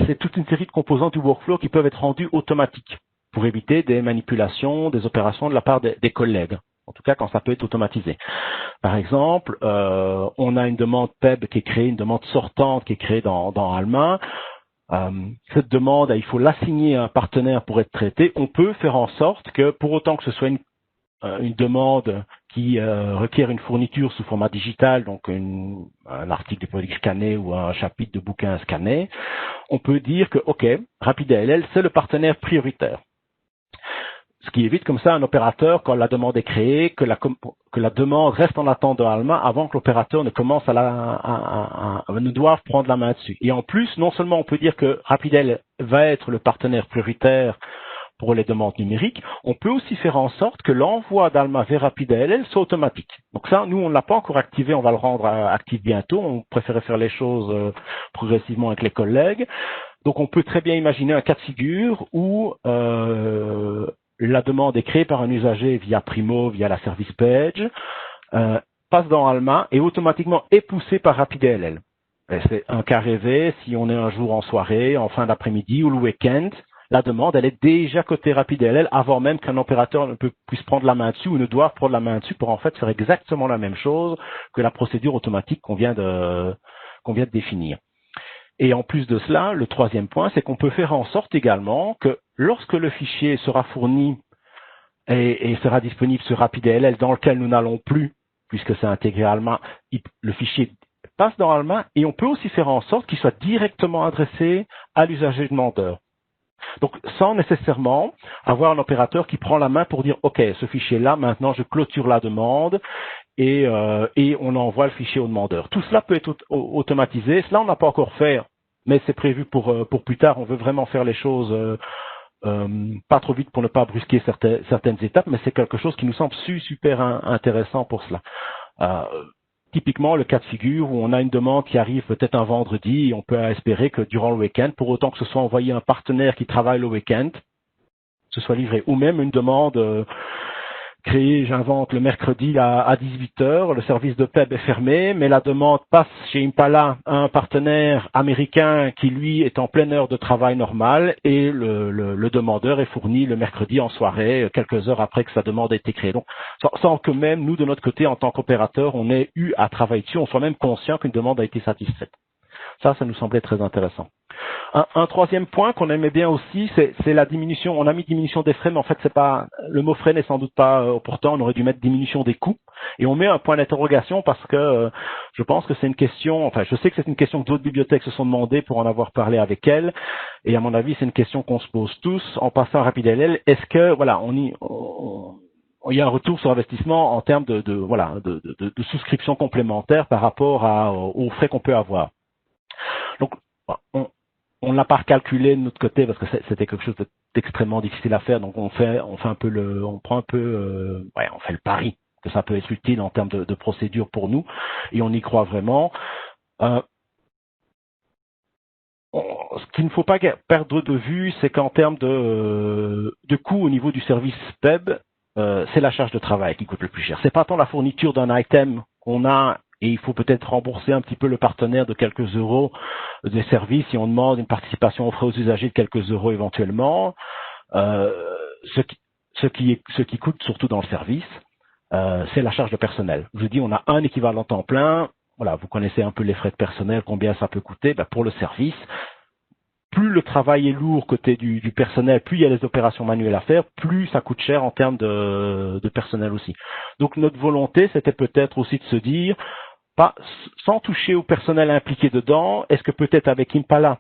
c'est toute une série de composants du workflow qui peuvent être rendus automatiques pour éviter des manipulations, des opérations de la part des collègues. En tout cas, quand ça peut être automatisé. Par exemple, on a une demande PEB qui est créée, une demande sortante qui est créée dans Alma. Cette demande, il faut l'assigner à un partenaire pour être traitée. On peut faire en sorte que, pour autant que ce soit une demande qui requiert une fourniture sous format digital, donc un article de produit scanné ou un chapitre de bouquin scanné, on peut dire que, OK, RapidALL, c'est le partenaire prioritaire. Ce qui évite comme ça un opérateur, quand la demande est créée, que la demande reste en attente de Alma avant que l'opérateur ne commence ne doive prendre la main dessus. Et en plus, non seulement on peut dire que RapidALL va être le partenaire prioritaire pour les demandes numériques, on peut aussi faire en sorte que l'envoi d'Alma vers RapidALL soit automatique. Donc ça, nous, on ne l'a pas encore activé, on va le rendre actif bientôt. On préférait faire les choses progressivement avec les collègues. Donc on peut très bien imaginer un cas de figure où la demande est créée par un usager via Primo, via la service page, passe dans Alma et automatiquement est poussée par RapidALL. C'est un cas rêvé, si on est un jour en soirée, en fin d'après-midi ou le week-end, la demande, elle est déjà côté RapidALL avant même qu'un opérateur puisse prendre la main dessus ou ne doive prendre la main dessus pour en fait faire exactement la même chose que la procédure automatique qu'on vient de définir. Et en plus de cela, le troisième point, c'est qu'on peut faire en sorte également que lorsque le fichier sera fourni et sera disponible sur RapidALL dans lequel nous n'allons plus, puisque c'est intégré à Alma, le fichier passe dans Alma et on peut aussi faire en sorte qu'il soit directement adressé à l'usager demandeur. Donc, sans nécessairement avoir un opérateur qui prend la main pour dire « Ok, ce fichier-là, maintenant, je clôture la demande et on envoie le fichier au demandeur. » Tout cela peut être automatisé. Cela, on n'a pas encore fait, mais c'est prévu pour plus tard. On veut vraiment faire les choses pas trop vite pour ne pas brusquer certaines étapes, mais c'est quelque chose qui nous semble super intéressant pour cela. typiquement le cas de figure où on a une demande qui arrive peut-être un vendredi et on peut espérer que durant le week-end, pour autant que ce soit envoyé à un partenaire qui travaille le week-end, ce soit livré. Ou même une demande créée, j'invente, le mercredi à 18 heures, le service de PEB est fermé, mais la demande passe chez Impala à un partenaire américain qui, lui, est en pleine heure de travail normale et le demandeur est fourni le mercredi en soirée, quelques heures après que sa demande a été créée. Donc, sans que même, nous, de notre côté, en tant qu'opérateur, on ait eu à travailler dessus, on soit même conscient qu'une demande a été satisfaite. Ça nous semblait très intéressant. Un troisième point qu'on aimait bien aussi, c'est la diminution. On a mis diminution des frais, mais en fait, c'est pas, le mot frais n'est sans doute pas opportun. On aurait dû mettre diminution des coûts. Et on met un point d'interrogation parce que je pense que c'est une question, enfin, je sais que c'est une question que d'autres bibliothèques se sont demandées pour en avoir parlé avec elles. Et à mon avis, c'est une question qu'on se pose tous en passant à RapidLL. Est-ce que, voilà, il y a un retour sur investissement en termes de souscription complémentaire par rapport aux frais qu'on peut avoir. Donc, on l'a pas recalculé de notre côté parce que c'était quelque chose d'extrêmement difficile à faire. Donc on fait un peu on fait le pari que ça peut être utile en termes de procédure pour nous et on y croit vraiment. Ce qu'il ne faut pas perdre de vue, c'est qu'en termes de coût au niveau du service PEB, c'est la charge de travail qui coûte le plus cher. C'est pas tant la fourniture d'un item qu'on a et il faut peut-être rembourser un petit peu le partenaire de quelques euros des services si on demande une participation aux frais aux usagers de quelques euros éventuellement. Ce qui coûte surtout dans le service, c'est la charge de personnel. Je dis, on a un équivalent temps plein. Voilà, vous connaissez un peu les frais de personnel, combien ça peut coûter. Pour le service, plus le travail est lourd côté du personnel, plus il y a les opérations manuelles à faire, plus ça coûte cher en termes de personnel aussi. Donc notre volonté, c'était peut-être aussi de se dire, pas sans toucher au personnel impliqué dedans, est-ce que peut-être avec Impala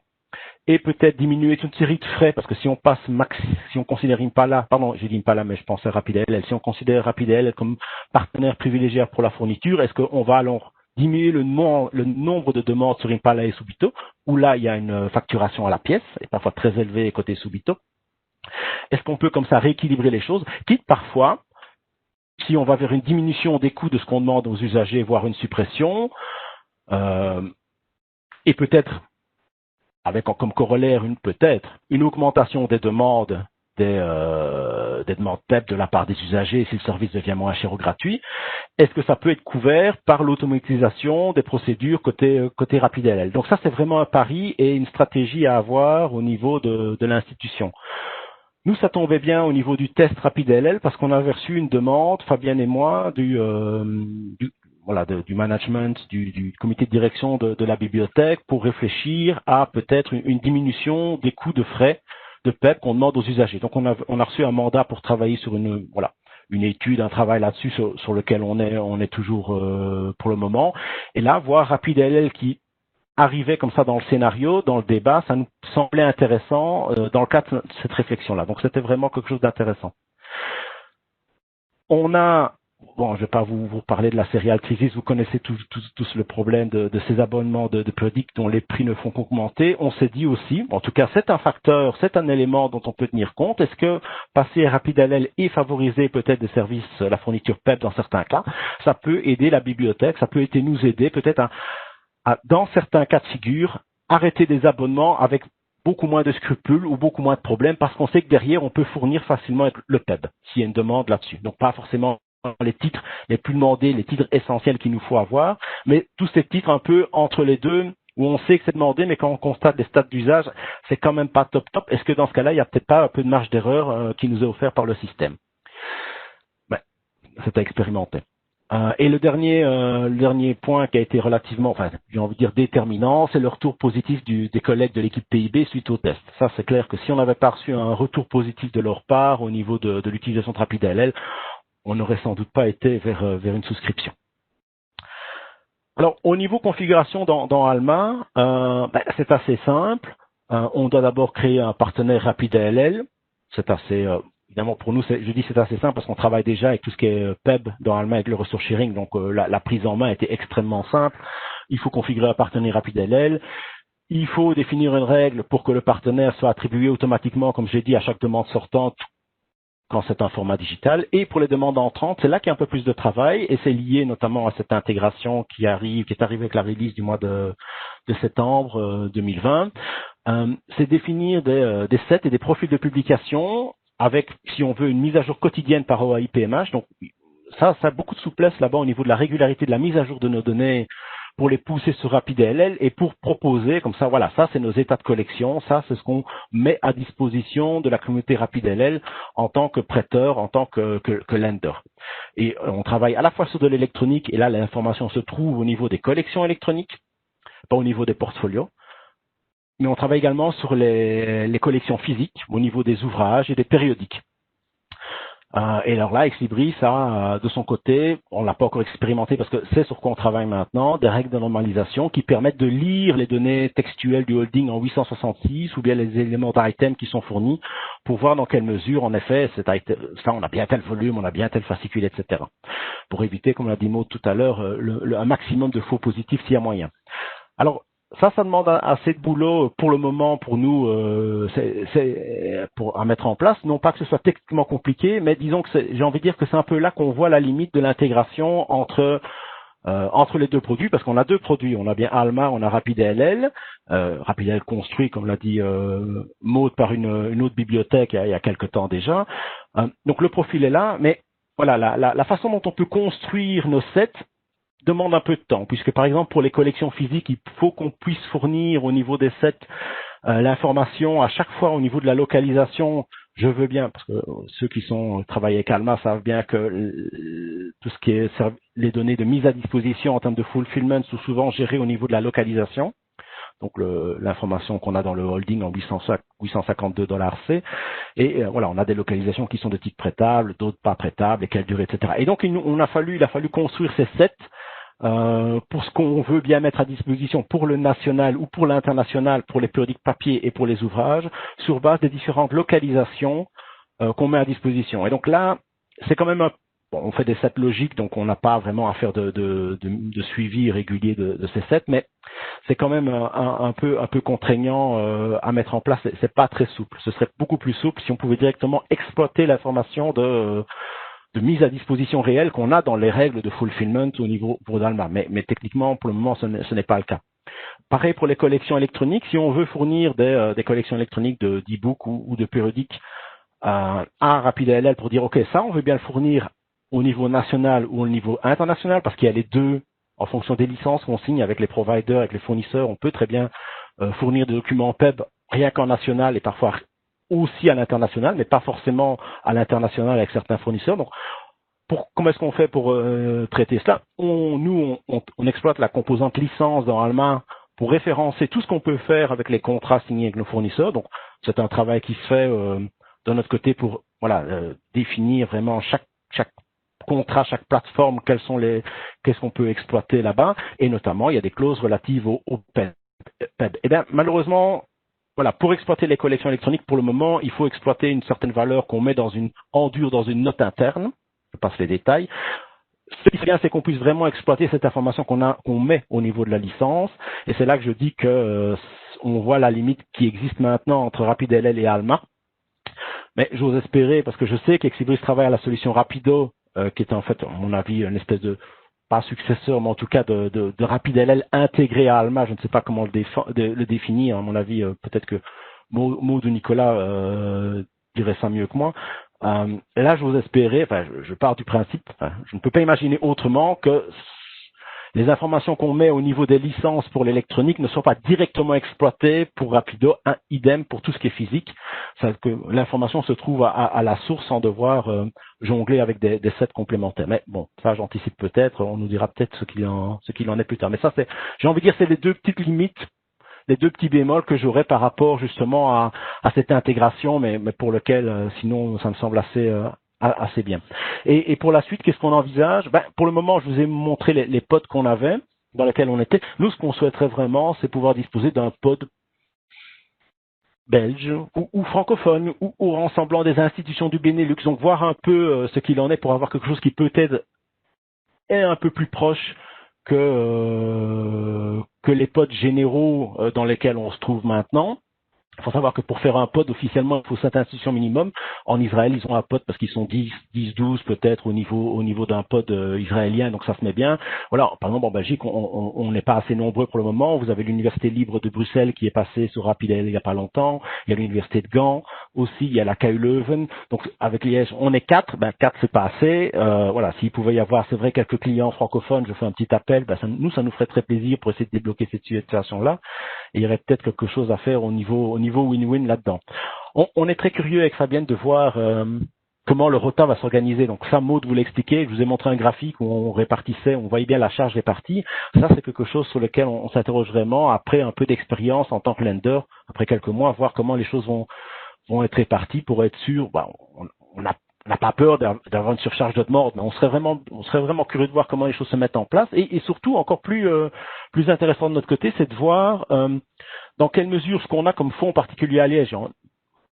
et peut-être diminuer toute une série de frais, parce que si on considère Impala, pardon, j'ai dit Impala, mais je pensais à RapidLL, si on considère RapidLL comme partenaire privilégié pour la fourniture, est-ce qu'on va alors diminuer le nombre de demandes sur Impala et Subito, où là il y a une facturation à la pièce, et parfois très élevée côté Subito. Est-ce qu'on peut comme ça rééquilibrer les choses, quitte parfois, si on va vers une diminution des coûts de ce qu'on demande aux usagers, voire une suppression, et peut-être avec comme corollaire une augmentation des demandes des demandes PEP de la part des usagers si le service devient moins cher ou gratuit. Est-ce que ça peut être couvert par l'automatisation des procédures côté RapidLL? Donc ça, c'est vraiment un pari et une stratégie à avoir au niveau de l'institution. Nous, ça tombait bien au niveau du test RapidLL parce qu'on avait reçu une demande, Fabienne et moi, du management, du comité de direction de la bibliothèque pour réfléchir à peut-être une diminution des coûts de frais de PEP qu'on demande aux usagers. Donc on a reçu un mandat pour travailler sur une étude, un travail là-dessus sur lequel on est toujours pour le moment. Et là, voir RapidLL qui arrivait comme ça dans le scénario, dans le débat, ça nous semblait intéressant dans le cadre de cette réflexion-là. Donc c'était vraiment quelque chose d'intéressant. On a, bon, je vais pas vous parler de la Serial Crisis, vous connaissez tous le problème de ces abonnements de périodiques dont les prix ne font qu'augmenter. On s'est dit aussi, en tout cas c'est un facteur, c'est un élément dont on peut tenir compte. Est-ce que passer à RapidLL et favoriser peut-être des services, la fourniture PEP dans certains cas, ça peut aider la bibliothèque, ça peut nous aider peut-être à dans certains cas de figure, arrêter des abonnements avec beaucoup moins de scrupules ou beaucoup moins de problèmes parce qu'on sait que derrière, on peut fournir facilement le PEB s'il y a une demande là-dessus. Donc, pas forcément les titres les plus demandés, les titres essentiels qu'il nous faut avoir, mais tous ces titres un peu entre les deux où on sait que c'est demandé, mais quand on constate les stades d'usage, c'est quand même pas top. Est-ce que dans ce cas-là, il n'y a peut-être pas un peu de marge d'erreur qui nous est offert par le système? C'est à expérimenter. Et le dernier point qui a été relativement, j'ai envie de dire déterminant, c'est le retour positif des collègues de l'équipe PIB suite au test. Ça, c'est clair que si on n'avait pas reçu un retour positif de leur part au niveau de l'utilisation de RapidLL, on n'aurait sans doute pas été vers une souscription. Alors, au niveau configuration dans Alma, c'est assez simple. On doit d'abord créer un partenaire RapidLL. C'est assez évidemment, pour nous, je dis c'est assez simple parce qu'on travaille déjà avec tout ce qui est PEB dans Alma avec le resource sharing, donc la prise en main était extrêmement simple. Il faut configurer un partenaire RapidLL. Il faut définir une règle pour que le partenaire soit attribué automatiquement, comme j'ai dit, à chaque demande sortante quand c'est un format digital. Et pour les demandes entrantes, c'est là qu'il y a un peu plus de travail et c'est lié notamment à cette intégration qui est arrivée avec la release du mois de septembre 2020. C'est définir des sets et des profils de publication avec, si on veut, une mise à jour quotidienne par OAI-PMH. Donc ça a beaucoup de souplesse là-bas au niveau de la régularité de la mise à jour de nos données pour les pousser sur RapidLL et pour proposer, comme ça, voilà, ça c'est nos états de collection, ça c'est ce qu'on met à disposition de la communauté RapidLL en tant que prêteur, en tant que lender. Et on travaille à la fois sur de l'électronique, et là l'information se trouve au niveau des collections électroniques, pas au niveau des portfolios, mais on travaille également sur les collections physiques, au niveau des ouvrages et des périodiques. Et alors là, Exlibris a, de son côté, on l'a pas encore expérimenté parce que c'est sur quoi on travaille maintenant, des règles de normalisation qui permettent de lire les données textuelles du holding en 866 ou bien les éléments d'items qui sont fournis pour voir dans quelle mesure, en effet, ça, on a bien tel volume, on a bien tel fascicule, etc. Pour éviter, comme l'a dit Maud tout à l'heure, un maximum de faux positifs s'il y a moyen. Alors, ça demande assez de boulot pour le moment pour nous à mettre en place. Non pas que ce soit techniquement compliqué, mais disons que j'ai envie de dire que c'est un peu là qu'on voit la limite de l'intégration entre les deux produits, parce qu'on a deux produits. On a bien Alma, on a RapidLL. RapidLL construit, comme l'a dit Maud, par une autre bibliothèque il y a quelque temps déjà. Donc le profil est là, mais voilà, la façon dont on peut construire nos sets demande un peu de temps, puisque par exemple pour les collections physiques, il faut qu'on puisse fournir au niveau des sets l'information à chaque fois au niveau de la localisation. Je veux bien, parce que ceux qui travaillent avec Alma savent bien que tout ce qui est les données de mise à disposition en termes de fulfillment sont souvent gérées au niveau de la localisation. Donc l'information qu'on a dans le holding en 852 $C. Et voilà, on a des localisations qui sont de type prêtable, d'autres pas prêtables, et quelle durée, etc. Et donc il a fallu construire ces sets pour ce qu'on veut bien mettre à disposition pour le national ou pour l'international, pour les périodiques papier et pour les ouvrages, sur base des différentes localisations qu'on met à disposition. Et donc là, c'est quand même on fait des sets logiques, donc on n'a pas vraiment à faire de suivi régulier de ces sets, mais c'est quand même un peu contraignant à mettre en place. C'est pas très souple. Ce serait beaucoup plus souple si on pouvait directement exploiter l'information de mise à disposition réelle qu'on a dans les règles de fulfillment au niveau pour Alma. Mais techniquement, pour le moment, ce n'est pas le cas. Pareil pour les collections électroniques. Si on veut fournir des collections électroniques d'e-book ou de périodiques à RapidLL pour dire, OK, ça, on veut bien le fournir au niveau national ou au niveau international, parce qu'il y a les deux, en fonction des licences qu'on signe avec les providers, avec les fournisseurs, on peut très bien fournir des documents PEB rien qu'en national et parfois aussi à l'international, mais pas forcément à l'international avec certains fournisseurs. Donc, comment est-ce qu'on fait pour traiter cela? On exploite la composante licence dans Alma pour référencer tout ce qu'on peut faire avec les contrats signés avec nos fournisseurs. Donc, c'est un travail qui se fait de notre côté pour définir vraiment chaque contrat, chaque plateforme, qu'est-ce qu'on peut exploiter là-bas. Et notamment, il y a des clauses relatives au PEB. Eh bien, malheureusement, voilà, pour exploiter les collections électroniques, pour le moment, il faut exploiter une certaine valeur qu'on met dans une note interne. Je passe les détails. Ce qui est bien, c'est qu'on puisse vraiment exploiter cette information qu'on met au niveau de la licence. Et c'est là que je dis que on voit la limite qui existe maintenant entre RapidLL et Alma. Mais j'ose espérer, parce que je sais qu'Exlibris travaille à la solution Rapido, qui est en fait, à mon avis, une espèce de pas successeur, mais en tout cas de RapidLL intégré à Alma. Je ne sais pas comment le définir. À mon avis, peut-être que Maud ou Nicolas dirait ça mieux que moi. Là, j'ose espérer, je pars du principe, je ne peux pas imaginer autrement que les informations qu'on met au niveau des licences pour l'électronique ne sont pas directement exploitées pour Rapido, idem pour tout ce qui est physique. Que l'information se trouve à la source sans devoir jongler avec des sets complémentaires. Mais bon, ça j'anticipe peut-être, on nous dira peut-être ce qu'il en est plus tard. Mais ça, j'ai envie de dire, c'est les deux petites limites, les deux petits bémols que j'aurais par rapport justement à cette intégration, mais pour lequel sinon ça me semble assez bien. Et pour la suite, qu'est-ce qu'on envisage? Pour le moment, je vous ai montré les pods qu'on avait, dans lesquels on était. Nous, ce qu'on souhaiterait vraiment, c'est pouvoir disposer d'un pod belge ou francophone ou rassemblant des institutions du Benelux. Donc voir un peu ce qu'il en est pour avoir quelque chose qui peut-être est un peu plus proche que les pods généraux dans lesquels on se trouve maintenant. Il faut savoir que pour faire un pod, officiellement, il faut 7 institutions minimum. En Israël, ils ont un pod parce qu'ils sont 10, 12 peut-être au niveau d'un pod israélien, donc ça se met bien. Voilà, par exemple, en Belgique, on n'est pas assez nombreux pour le moment. Vous avez l'Université libre de Bruxelles qui est passée sur RapidAL il n'y a pas longtemps. Il y a l'Université de Gand aussi, il y a la KU Leuven. Donc avec Liège, on est 4. 4 c'est pas assez. Voilà, s'il pouvait y avoir, c'est vrai, quelques clients francophones, je fais un petit appel. Ça nous ferait très plaisir pour essayer de débloquer cette situation-là. Et il y aurait peut-être quelque chose à faire au niveau win-win là-dedans. On est très curieux avec Fabienne de voir comment le ROTA va s'organiser. Donc ça, Maud vous l'expliquait, je vous ai montré un graphique où on répartissait, on voyait bien la charge répartie. Ça, c'est quelque chose sur lequel on s'interroge vraiment après un peu d'expérience en tant que lender, après quelques mois, voir comment les choses vont être réparties pour être sûr. On n'a pas peur d'avoir une surcharge de mort, mais on serait vraiment curieux de voir comment les choses se mettent en place. Et surtout, encore plus intéressant de notre côté, c'est de voir dans quelle mesure ce qu'on a comme fonds particuliers à Liège,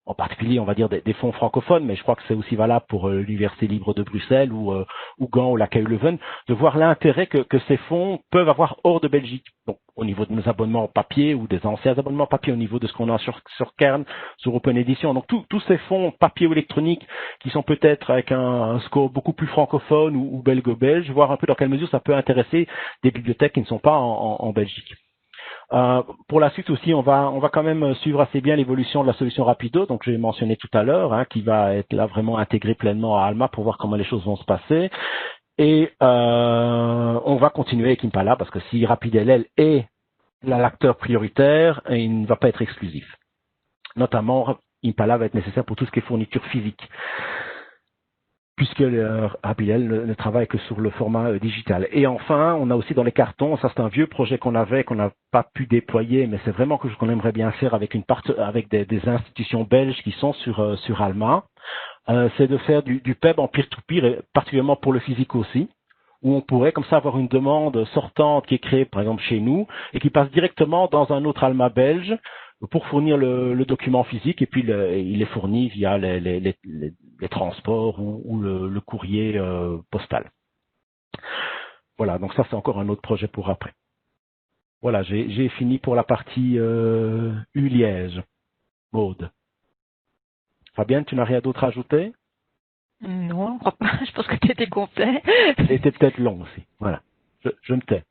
en particulier, on va dire, des fonds francophones, mais je crois que c'est aussi valable pour l'Université libre de Bruxelles ou Gand ou la KU Leuven, de voir l'intérêt que ces fonds peuvent avoir hors de Belgique. Donc, au niveau de nos abonnements papier ou des anciens abonnements papier, au niveau de ce qu'on a sur Kern, sur Open Edition. Donc, tous ces fonds papier ou électroniques qui sont peut-être avec un score beaucoup plus francophone ou belgo-belge, voir un peu dans quelle mesure ça peut intéresser des bibliothèques qui ne sont pas en Belgique. Pour la suite aussi, on va quand même suivre assez bien l'évolution de la solution Rapido, donc j'ai mentionné tout à l'heure, qui va être là vraiment intégré pleinement à Alma pour voir comment les choses vont se passer. Et on va continuer avec Impala parce que si RapidLL est l'acteur prioritaire, il ne va pas être exclusif. Notamment, Impala va être nécessaire pour tout ce qui est fourniture physique, puisque RapidL ne travaille que sur le format digital. Et enfin, on a aussi dans les cartons, ça c'est un vieux projet qu'on n'a pas pu déployer, mais c'est vraiment quelque chose qu'on aimerait bien faire avec des institutions belges qui sont sur Alma. C'est de faire du PEB en peer-to-peer, particulièrement pour le physique aussi, où on pourrait comme ça avoir une demande sortante qui est créée par exemple chez nous et qui passe directement dans un autre Alma belge pour fournir le document physique et puis il est fourni via les transports ou le courrier postal. Voilà, donc ça c'est encore un autre projet pour après. Voilà, j'ai fini pour la partie U-Liège. Maud. Fabienne, tu n'as rien d'autre à ajouter? Non, je crois pas. Je pense que tu étais complet. C'était peut-être long aussi. Voilà, je me tais.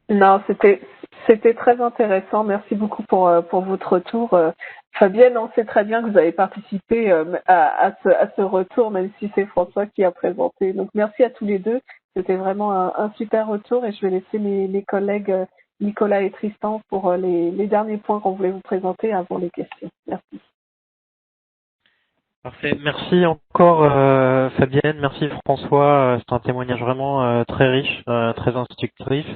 Non, c'était très intéressant. Merci beaucoup pour votre retour. Fabienne, on sait très bien que vous avez participé à ce retour, même si c'est François qui a présenté. Donc merci à tous les deux. C'était vraiment un super retour et je vais laisser mes collègues Nicolas et Tristan pour les derniers points qu'on voulait vous présenter avant les questions. Merci. Parfait. Merci encore Fabienne, merci François. C'est un témoignage vraiment très riche, très instructif.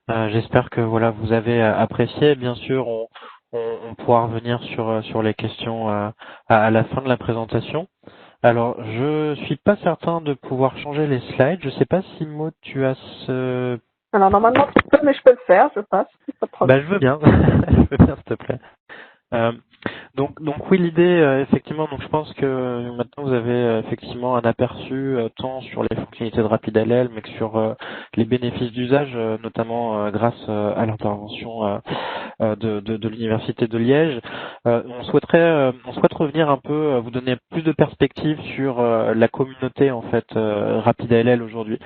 J'espère que voilà vous avez apprécié. Bien sûr, on pourra revenir sur les questions à la fin de la présentation. Alors, je suis pas certain de pouvoir changer les slides. Je sais pas si Maud, tu as ce... Alors normalement tu peux, mais je peux le faire, je passe. Pas de problème. Je veux bien. Je veux bien, s'il te plaît. Donc oui, l'idée, effectivement, donc je pense que maintenant vous avez effectivement un aperçu tant sur les fonctionnalités de RapidLL, mais que sur les bénéfices d'usage, notamment grâce à l'intervention de l'Université de Liège. On souhaite revenir un peu, vous donner plus de perspectives sur la communauté en fait RapidLL aujourd'hui.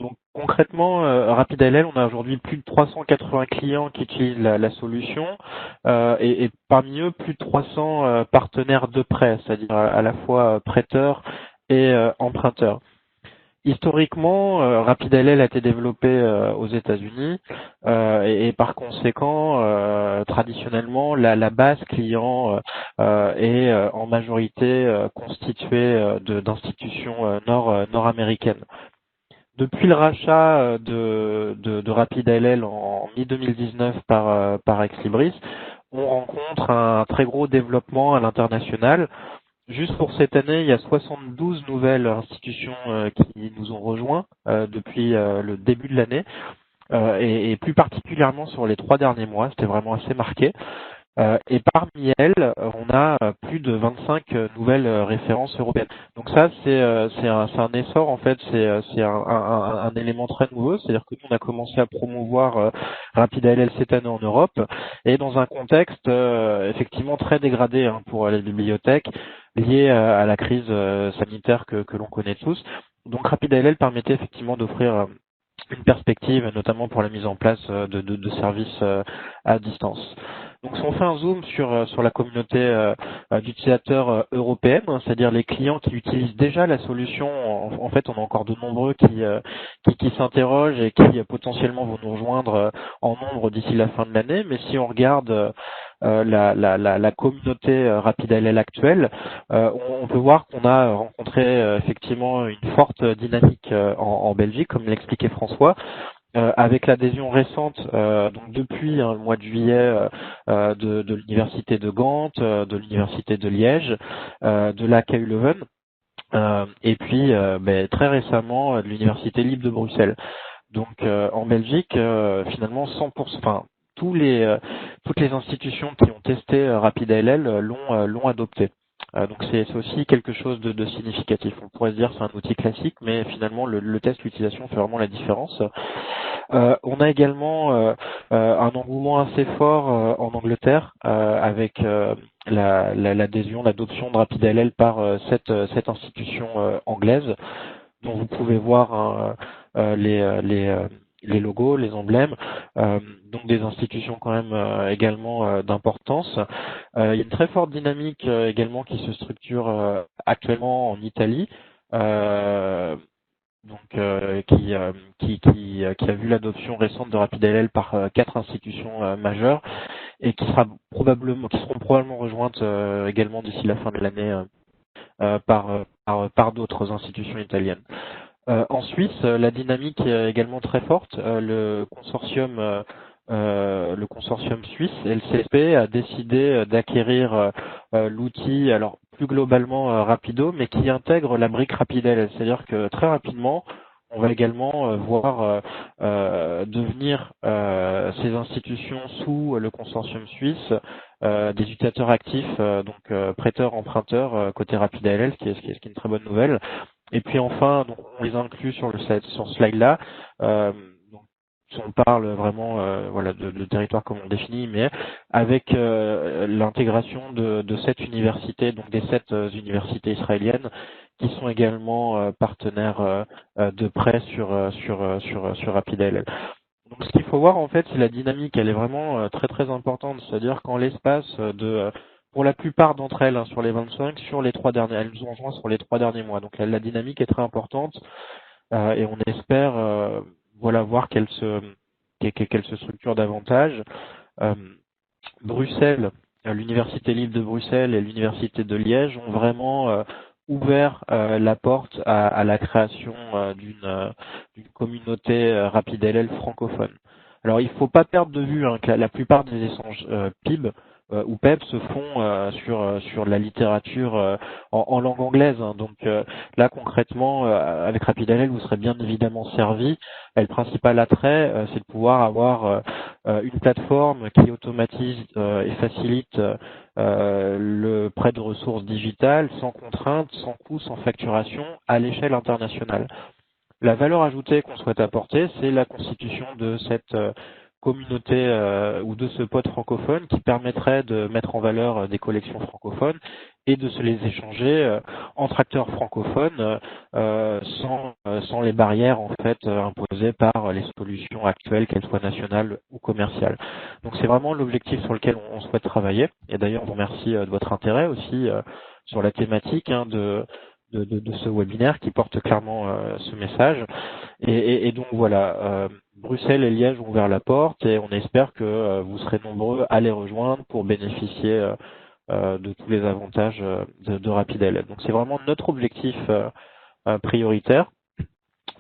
Donc concrètement, RapidLL, on a aujourd'hui plus de 380 clients qui utilisent la solution et parmi eux, plus de 300 partenaires de prêt, c'est-à-dire à la fois prêteurs et emprunteurs. Historiquement, RapidLL a été développé aux États-Unis et par conséquent, traditionnellement, la base client est en majorité constituée d'institutions nord-américaines. Depuis le rachat de RapidLL en mi-2019 par Exlibris, on rencontre un très gros développement à l'international. Juste pour cette année, il y a 72 nouvelles institutions qui nous ont rejoints depuis le début de l'année et plus particulièrement sur les 3 derniers mois, c'était vraiment assez marqué. Et parmi elles, on a plus de 25 nouvelles références européennes. Donc ça, c'est un essor en fait, c'est un élément très nouveau, c'est-à-dire que nous on a commencé à promouvoir RapidALL cette année en Europe et dans un contexte effectivement très dégradé pour les bibliothèques lié à la crise sanitaire que l'on connaît tous. Donc RapidALL permettait effectivement d'offrir une perspective, notamment pour la mise en place de services à distance. Donc si on fait un zoom sur la communauté d'utilisateurs européenne, c'est-à-dire les clients qui utilisent déjà la solution, en fait on a encore de nombreux qui s'interrogent et qui potentiellement vont nous rejoindre en nombre d'ici la fin de l'année, mais si on regarde la communauté RapidALL actuelle, on peut voir qu'on a rencontré effectivement une forte dynamique en Belgique, comme l'expliquait François, avec l'adhésion récente, donc depuis le mois de juillet, de l'université de Gand, de l'université de Liège, de la KU Leuven, et puis très récemment de l'université libre de Bruxelles. Donc en Belgique, finalement 100%, enfin toutes les institutions qui ont testé RapidALL l'ont adopté. Donc c'est aussi quelque chose de significatif. On pourrait se dire c'est un outil classique, mais finalement le test, l'utilisation fait vraiment la différence. On a également un engouement assez fort en Angleterre avec l'adhésion, l'adoption de RapidALL par cette institution anglaise, dont vous pouvez voir les logos, les emblèmes, donc des institutions quand même également d'importance. Il y a une très forte dynamique également qui se structure actuellement en Italie. Qui a vu l'adoption récente de RapidALL par 4 institutions majeures et qui seront probablement rejointes également d'ici la fin de l'année par d'autres institutions italiennes. En Suisse, la dynamique est également très forte. Le consortium suisse, LCSP, a décidé d'acquérir l'outil, alors plus globalement Rapido, mais qui intègre la brique RapidALL. C'est-à-dire que très rapidement, on va également voir devenir ces institutions sous le consortium suisse des utilisateurs actifs, donc prêteurs-emprunteurs côté RapidALL, ce qui est une très bonne nouvelle. Et puis enfin, donc, on les inclut sur ce slide-là. Donc, on parle vraiment de territoire comme on définit, mais avec l'intégration de 7 universités, donc des 7 universités israéliennes, qui sont également partenaires de près sur RapidALL. Donc ce qu'il faut voir en fait, c'est la dynamique, elle est vraiment très très importante, c'est-à-dire qu'en l'espace pour la plupart d'entre elles, sur les 25, sur les 3 derniers, elles nous ont rejoint sur les 3 derniers mois. Donc la dynamique est très importante et on espère voir qu'elle se structure davantage. Bruxelles, l'Université libre de Bruxelles et l'Université de Liège ont vraiment ouvert la porte à la création d'une communauté RapidALL francophone. Alors il ne faut pas perdre de vue que la plupart des échanges PIB ou PEP se font sur la littérature en langue anglaise. Donc là concrètement, avec RapidALL, vous serez bien évidemment servi. Et le principal attrait, c'est de pouvoir avoir une plateforme qui automatise et facilite le prêt de ressources digitales sans contrainte, sans coût, sans facturation à l'échelle internationale. La valeur ajoutée qu'on souhaite apporter, c'est la constitution de cette communauté ou de ce pod francophone qui permettrait de mettre en valeur des collections francophones et de se les échanger entre acteurs francophones sans les barrières en fait imposées par les solutions actuelles, qu'elles soient nationales ou commerciales. Donc c'est vraiment l'objectif sur lequel on souhaite travailler. Et d'ailleurs, on vous remercie de votre intérêt aussi sur la thématique de ce webinaire qui porte clairement ce message. Et donc voilà, Bruxelles et Liège ont ouvert la porte et on espère que vous serez nombreux à les rejoindre pour bénéficier de tous les avantages de RapidALL. Donc c'est vraiment notre objectif prioritaire.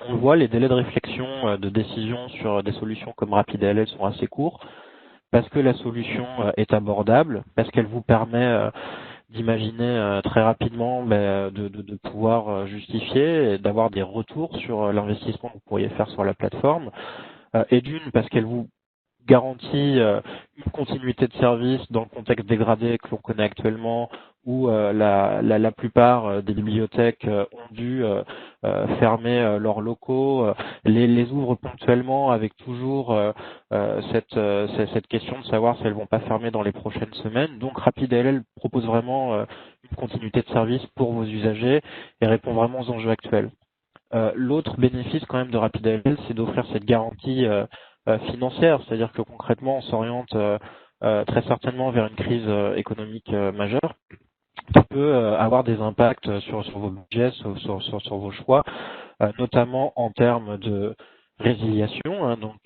On le voit, les délais de réflexion, de décision sur des solutions comme RapidALL sont assez courts parce que la solution est abordable, parce qu'elle vous permet d'imaginer très rapidement de pouvoir justifier et d'avoir des retours sur l'investissement que vous pourriez faire sur la plateforme. Et d'une, parce qu'elle vous garantit une continuité de service dans le contexte dégradé que l'on connaît actuellement, où la plupart des bibliothèques ont dû fermer leurs locaux, les ouvrent ponctuellement avec toujours cette question de savoir si elles vont pas fermer dans les prochaines semaines. Donc RapidALL propose vraiment une continuité de service pour vos usagers et répond vraiment aux enjeux actuels. L'autre bénéfice quand même de RapidALL, c'est d'offrir cette garantie financière, c'est-à-dire que concrètement, on s'oriente très certainement vers une crise économique majeure qui peut avoir des impacts sur vos budgets, sur vos choix, notamment en termes de résiliation. Hein, donc,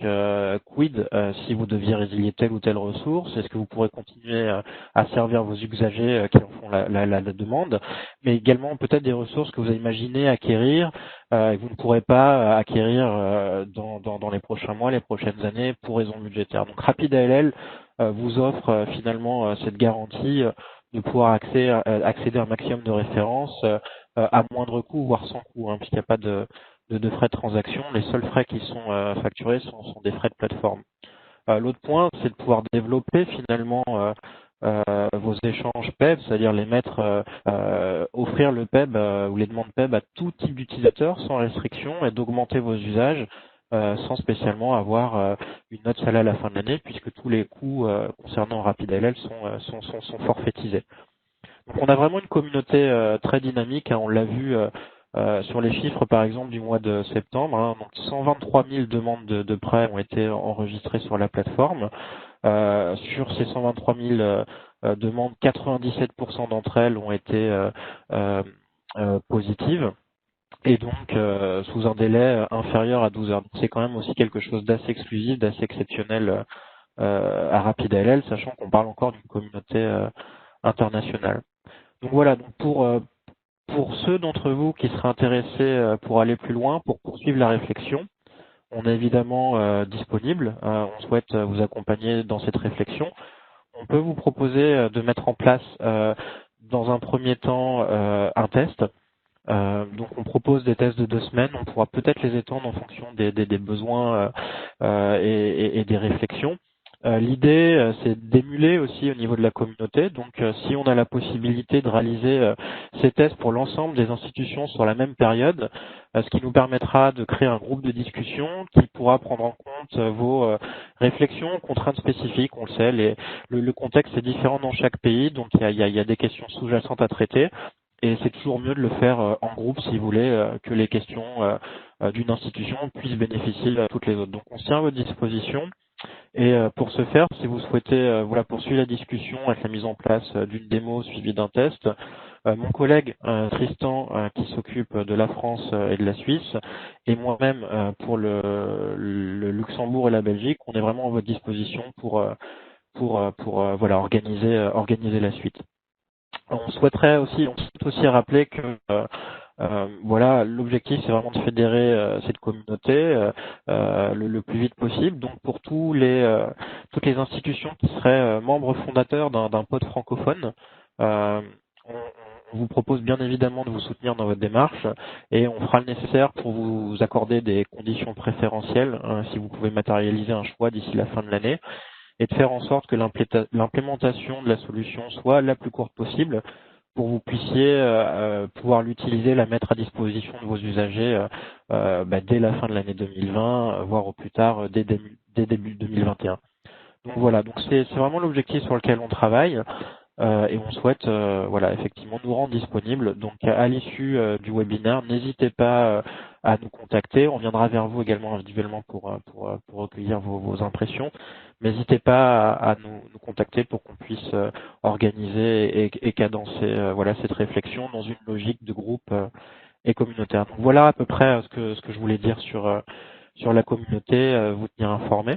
quid si vous deviez résilier telle ou telle ressource? Est-ce que vous pourrez continuer à servir vos usagers qui en font la demande? Mais également peut-être des ressources que vous avez imaginé acquérir et que vous ne pourrez pas acquérir dans les prochains mois, les prochaines années pour raisons budgétaires. Donc, RapidALL vous offre finalement cette garantie de pouvoir accéder à un maximum de références à moindre coût, voire sans coût, hein, puisqu'il n'y a pas de frais de transaction. Les seuls frais qui sont facturés sont des frais de plateforme. L'autre point, c'est de pouvoir développer finalement vos échanges PEB, c'est-à-dire les mettre, offrir le PEB ou les demandes PEB à tout type d'utilisateur sans restriction et d'augmenter vos usages sans spécialement avoir une note salée à la fin de l'année, puisque tous les coûts concernant RapidALL sont forfaitisés. Donc on a vraiment une communauté très dynamique, hein, on l'a vu sur les chiffres par exemple du mois de septembre, hein, donc 123 000 demandes de prêts ont été enregistrées sur la plateforme. Sur ces 123 000 demandes, 97% d'entre elles ont été positives et donc sous un délai inférieur à 12 heures. Donc c'est quand même aussi quelque chose d'assez exclusif, d'assez exceptionnel à RapidALL, sachant qu'on parle encore d'une communauté internationale. Donc voilà, donc pour ceux d'entre vous qui seraient intéressés pour aller plus loin, pour poursuivre la réflexion, on est évidemment disponible. On souhaite vous accompagner dans cette réflexion. On peut vous proposer de mettre en place dans un premier temps un test. Donc on propose des tests de 2 semaines. On pourra peut-être les étendre en fonction des besoins et des réflexions. L'idée, c'est d'émuler aussi au niveau de la communauté. Donc, si on a la possibilité de réaliser ces tests pour l'ensemble des institutions sur la même période, ce qui nous permettra de créer un groupe de discussion qui pourra prendre en compte vos réflexions, contraintes spécifiques. On le sait, le contexte est différent dans chaque pays, donc il y a des questions sous-jacentes à traiter. Et c'est toujours mieux de le faire en groupe, si vous voulez, que les questions d'une institution puissent bénéficier à toutes les autres. Donc, on se tient à votre disposition. Et pour ce faire, si vous souhaitez poursuivre la discussion avec la mise en place d'une démo suivie d'un test, mon collègue Tristan, qui s'occupe de la France et de la Suisse, et moi-même pour le Luxembourg et la Belgique, on est vraiment à votre disposition pour organiser la suite. On souhaite aussi rappeler que l'objectif c'est vraiment de fédérer cette communauté le plus vite possible. Donc pour toutes les institutions qui seraient membres fondateurs d'un pod francophone, on vous propose bien évidemment de vous soutenir dans votre démarche et on fera le nécessaire pour vous accorder des conditions préférentielles si vous pouvez matérialiser un choix d'ici la fin de l'année et de faire en sorte que l'implémentation de la solution soit la plus courte possible pour que vous puissiez pouvoir l'utiliser, la mettre à disposition de vos usagers dès la fin de l'année 2020, voire au plus tard dès début 2021. Donc voilà, donc c'est vraiment l'objectif sur lequel on travaille et on souhaite effectivement nous rendre disponibles. Donc à l'issue du webinaire, n'hésitez pas à nous contacter. On viendra vers vous également individuellement pour recueillir vos impressions. N'hésitez pas à nous contacter pour qu'on puisse organiser et cadencer cette réflexion dans une logique de groupe et communautaire. Donc voilà à peu près ce que je voulais dire sur la communauté, vous tenir informé.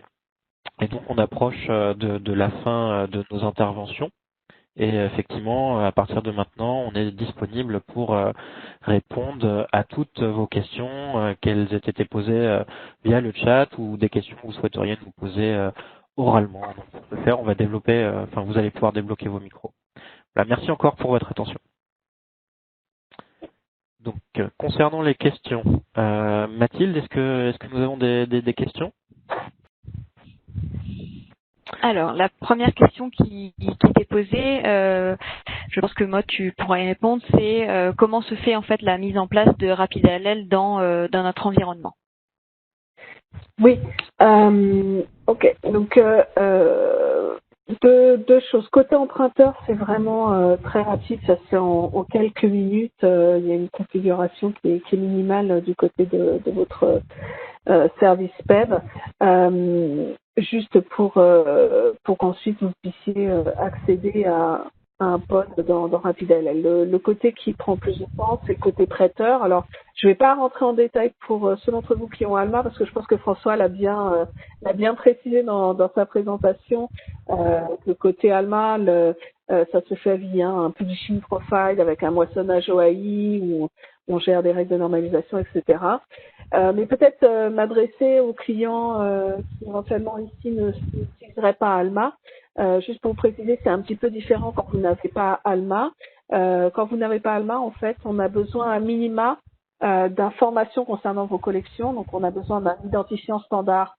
Et donc on approche de la fin de nos interventions. Et effectivement, à partir de maintenant, on est disponible pour répondre à toutes vos questions, qu'elles aient été posées via le chat ou des questions que vous souhaiteriez nous poser oralement. Donc, pour ce faire, on va développer, vous allez pouvoir débloquer vos micros. Voilà, merci encore pour votre attention. Donc, concernant les questions, Mathilde, est-ce que nous avons des questions? Alors, la première question qui t'est posée, je pense que moi tu pourras y répondre, c'est comment se fait en fait la mise en place de RapidALL dans notre environnement. Oui, ok. Donc deux choses. Côté emprunteur, c'est vraiment très rapide, ça se fait en quelques minutes. Il y a une configuration qui est minimale du côté de votre service PEB, juste pour qu'ensuite vous puissiez accéder à un pod dans RapidALL. Le côté qui prend plus de temps, c'est le côté prêteur. Alors, je ne vais pas rentrer en détail pour ceux d'entre vous qui ont Alma, parce que je pense que François l'a bien précisé dans sa présentation. Le côté Alma, ça se fait via un publishing profile avec un moissonnage OAI où on gère des règles de normalisation, etc. Mais peut-être m'adresser aux clients qui éventuellement ici ne s'utiliseraient pas Alma. Juste pour préciser, c'est un petit peu différent quand vous n'avez pas Alma. Quand vous n'avez pas Alma, en fait, on a besoin à minima d'informations concernant vos collections. Donc, on a besoin d'un identifiant standard,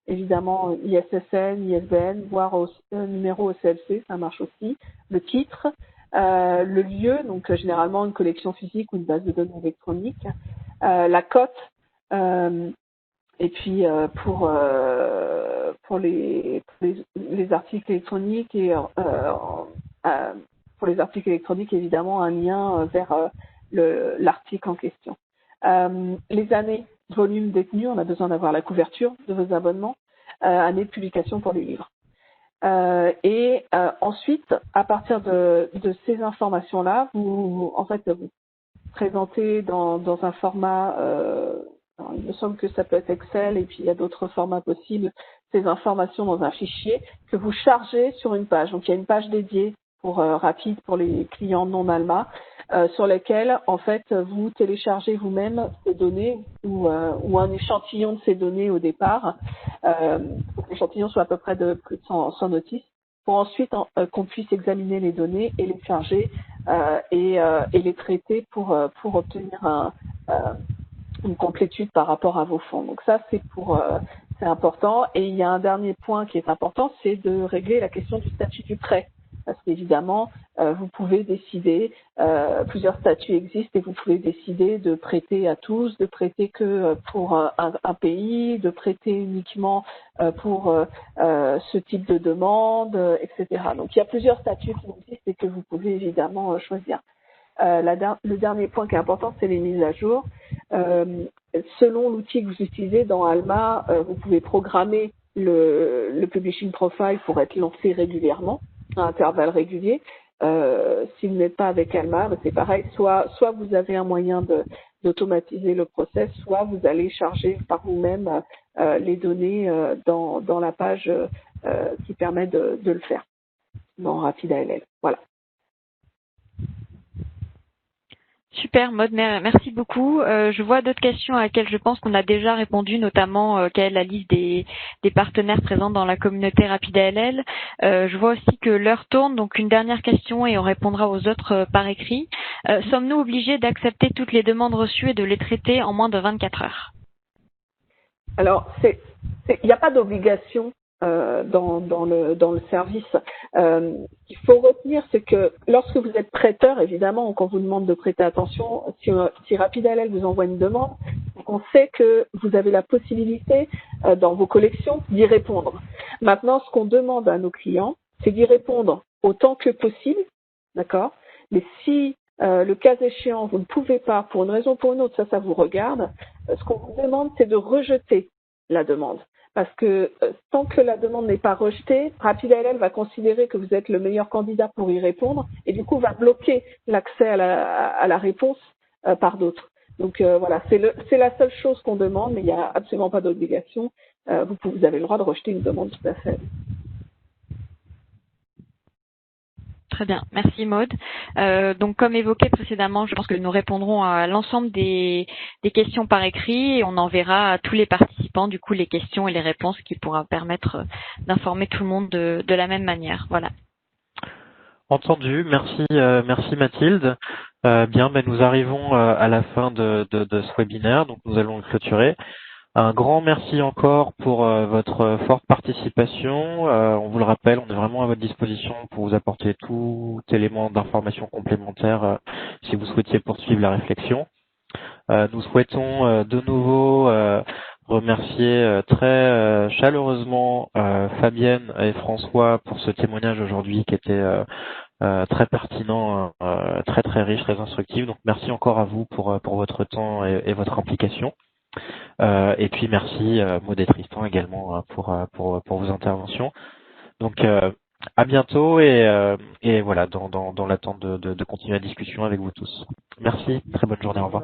évidemment ISSN, ISBN, voire numéro OCLC, ça marche aussi. Le titre, le lieu, donc généralement une collection physique ou une base de données électronique, la cote. Et puis pour les articles électroniques et pour les articles électroniques évidemment un lien vers l'article en question. Les années volume détenu, on a besoin d'avoir la couverture de vos abonnements, année de publication pour les livres. Ensuite, à partir de ces informations-là, vous présentez dans un format alors, il me semble que ça peut être Excel et puis il y a d'autres formats possibles, ces informations dans un fichier que vous chargez sur une page. Donc il y a une page dédiée pour rapide pour les clients non Alma sur lesquels en fait vous téléchargez vous-même ces données ou un échantillon de ces données au départ. L'échantillon soit à peu près de plus de 100 notices pour ensuite qu'on puisse examiner les données et les charger et les traiter pour obtenir une complétude par rapport à vos fonds. Donc ça, c'est important. Et il y a un dernier point qui est important, c'est de régler la question du statut du prêt. Parce qu'évidemment, vous pouvez décider, plusieurs statuts existent et vous pouvez décider de prêter à tous, de prêter que pour un pays, de prêter uniquement pour ce type de demande, etc. Donc il y a plusieurs statuts qui existent et que vous pouvez évidemment choisir. Le dernier point qui est important, c'est les mises à jour. Selon l'outil que vous utilisez dans Alma, vous pouvez programmer le publishing profile pour être lancé régulièrement, à intervalles réguliers. Si vous n'êtes pas avec Alma, c'est pareil. Soit vous avez un moyen d'automatiser le process, soit vous allez charger par vous-même les données dans la page qui permet de le faire dans RapidALL. Voilà. Super, Maud, merci beaucoup. Je vois d'autres questions à laquelles je pense qu'on a déjà répondu, notamment quelle est la liste des partenaires présents dans la communauté RapidALL. Je vois aussi que l'heure tourne, donc une dernière question et on répondra aux autres par écrit. Sommes-nous obligés d'accepter toutes les demandes reçues et de les traiter en moins de 24 heures? Alors, il n'y a pas d'obligation dans le service. Ce qu'il faut retenir, c'est que lorsque vous êtes prêteur, évidemment, quand on vous demande de prêter attention, si RapidALL vous envoie une demande, on sait que vous avez la possibilité dans vos collections d'y répondre. Maintenant, ce qu'on demande à nos clients, c'est d'y répondre autant que possible, d'accord? Mais si le cas échéant, vous ne pouvez pas, pour une raison ou pour une autre, ça vous regarde, ce qu'on vous demande, c'est de rejeter la demande. Parce que tant que la demande n'est pas rejetée, RapidALL va considérer que vous êtes le meilleur candidat pour y répondre et du coup va bloquer l'accès à la réponse par d'autres. Donc voilà, c'est la seule chose qu'on demande, mais il n'y a absolument pas d'obligation. Vous avez le droit de rejeter une demande tout à fait. Très bien, merci Maud. Donc comme évoqué précédemment, je pense que nous répondrons à l'ensemble des questions par écrit et on enverra à tous les participants du coup les questions et les réponses qui pourra permettre d'informer tout le monde de la même manière. Voilà. Entendu, merci Mathilde. Bien, nous arrivons à la fin de ce webinaire, donc nous allons le clôturer. Un grand merci encore pour votre forte participation. On vous le rappelle, on est vraiment à votre disposition pour vous apporter tout élément d'information complémentaire si vous souhaitiez poursuivre la réflexion. Nous souhaitons de nouveau remercier très chaleureusement Fabienne et François pour ce témoignage aujourd'hui qui était très pertinent, très très riche, très instructif. Donc merci encore à vous pour votre temps et votre implication. Et puis merci Maud et Tristan également pour vos interventions. Donc à bientôt et voilà dans l'attente de continuer la discussion avec vous tous. Merci, très bonne journée, au revoir.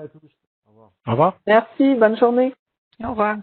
Au revoir. Merci, bonne journée. Au revoir.